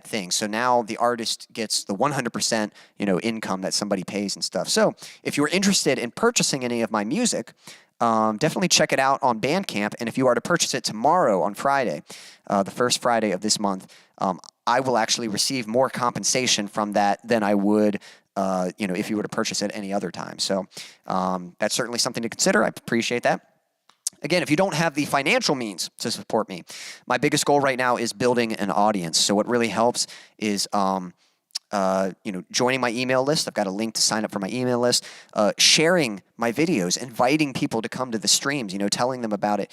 thing. So now the artist gets the 100% income that somebody pays and stuff. So if you're interested in purchasing any of my music, definitely check it out on Bandcamp. And if you are to purchase it tomorrow on Friday, the first Friday of this month, I will actually receive more compensation from that than I would, if you were to purchase it any other time. So that's certainly something to consider. I appreciate that. Again, if you don't have the financial means to support me, my biggest goal right now is building an audience. So what really helps is joining my email list. I've got a link to sign up for my email list, sharing my videos, inviting people to come to the streams, telling them about it,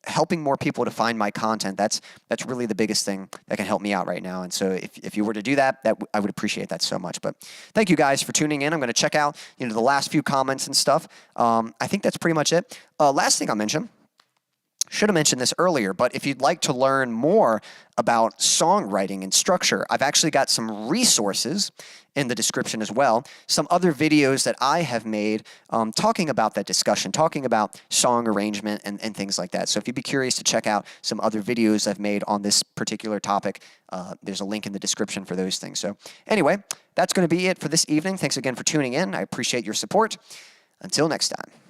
helping more people to find my content. That's really the biggest thing that can help me out right now. And so if you were to do that, I would appreciate that so much. But thank you guys for tuning in. I'm going to check out the last few comments and stuff. I think that's pretty much it. Last thing I'll mention, Should have mentioned this earlier, but if you'd like to learn more about songwriting and structure, I've actually got some resources in the description as well. Some other videos that I have made talking about that discussion, talking about song arrangement and things like that. So if you'd be curious to check out some other videos I've made on this particular topic, there's a link in the description for those things. So anyway, that's going to be it for this evening. Thanks again for tuning in. I appreciate your support. Until next time.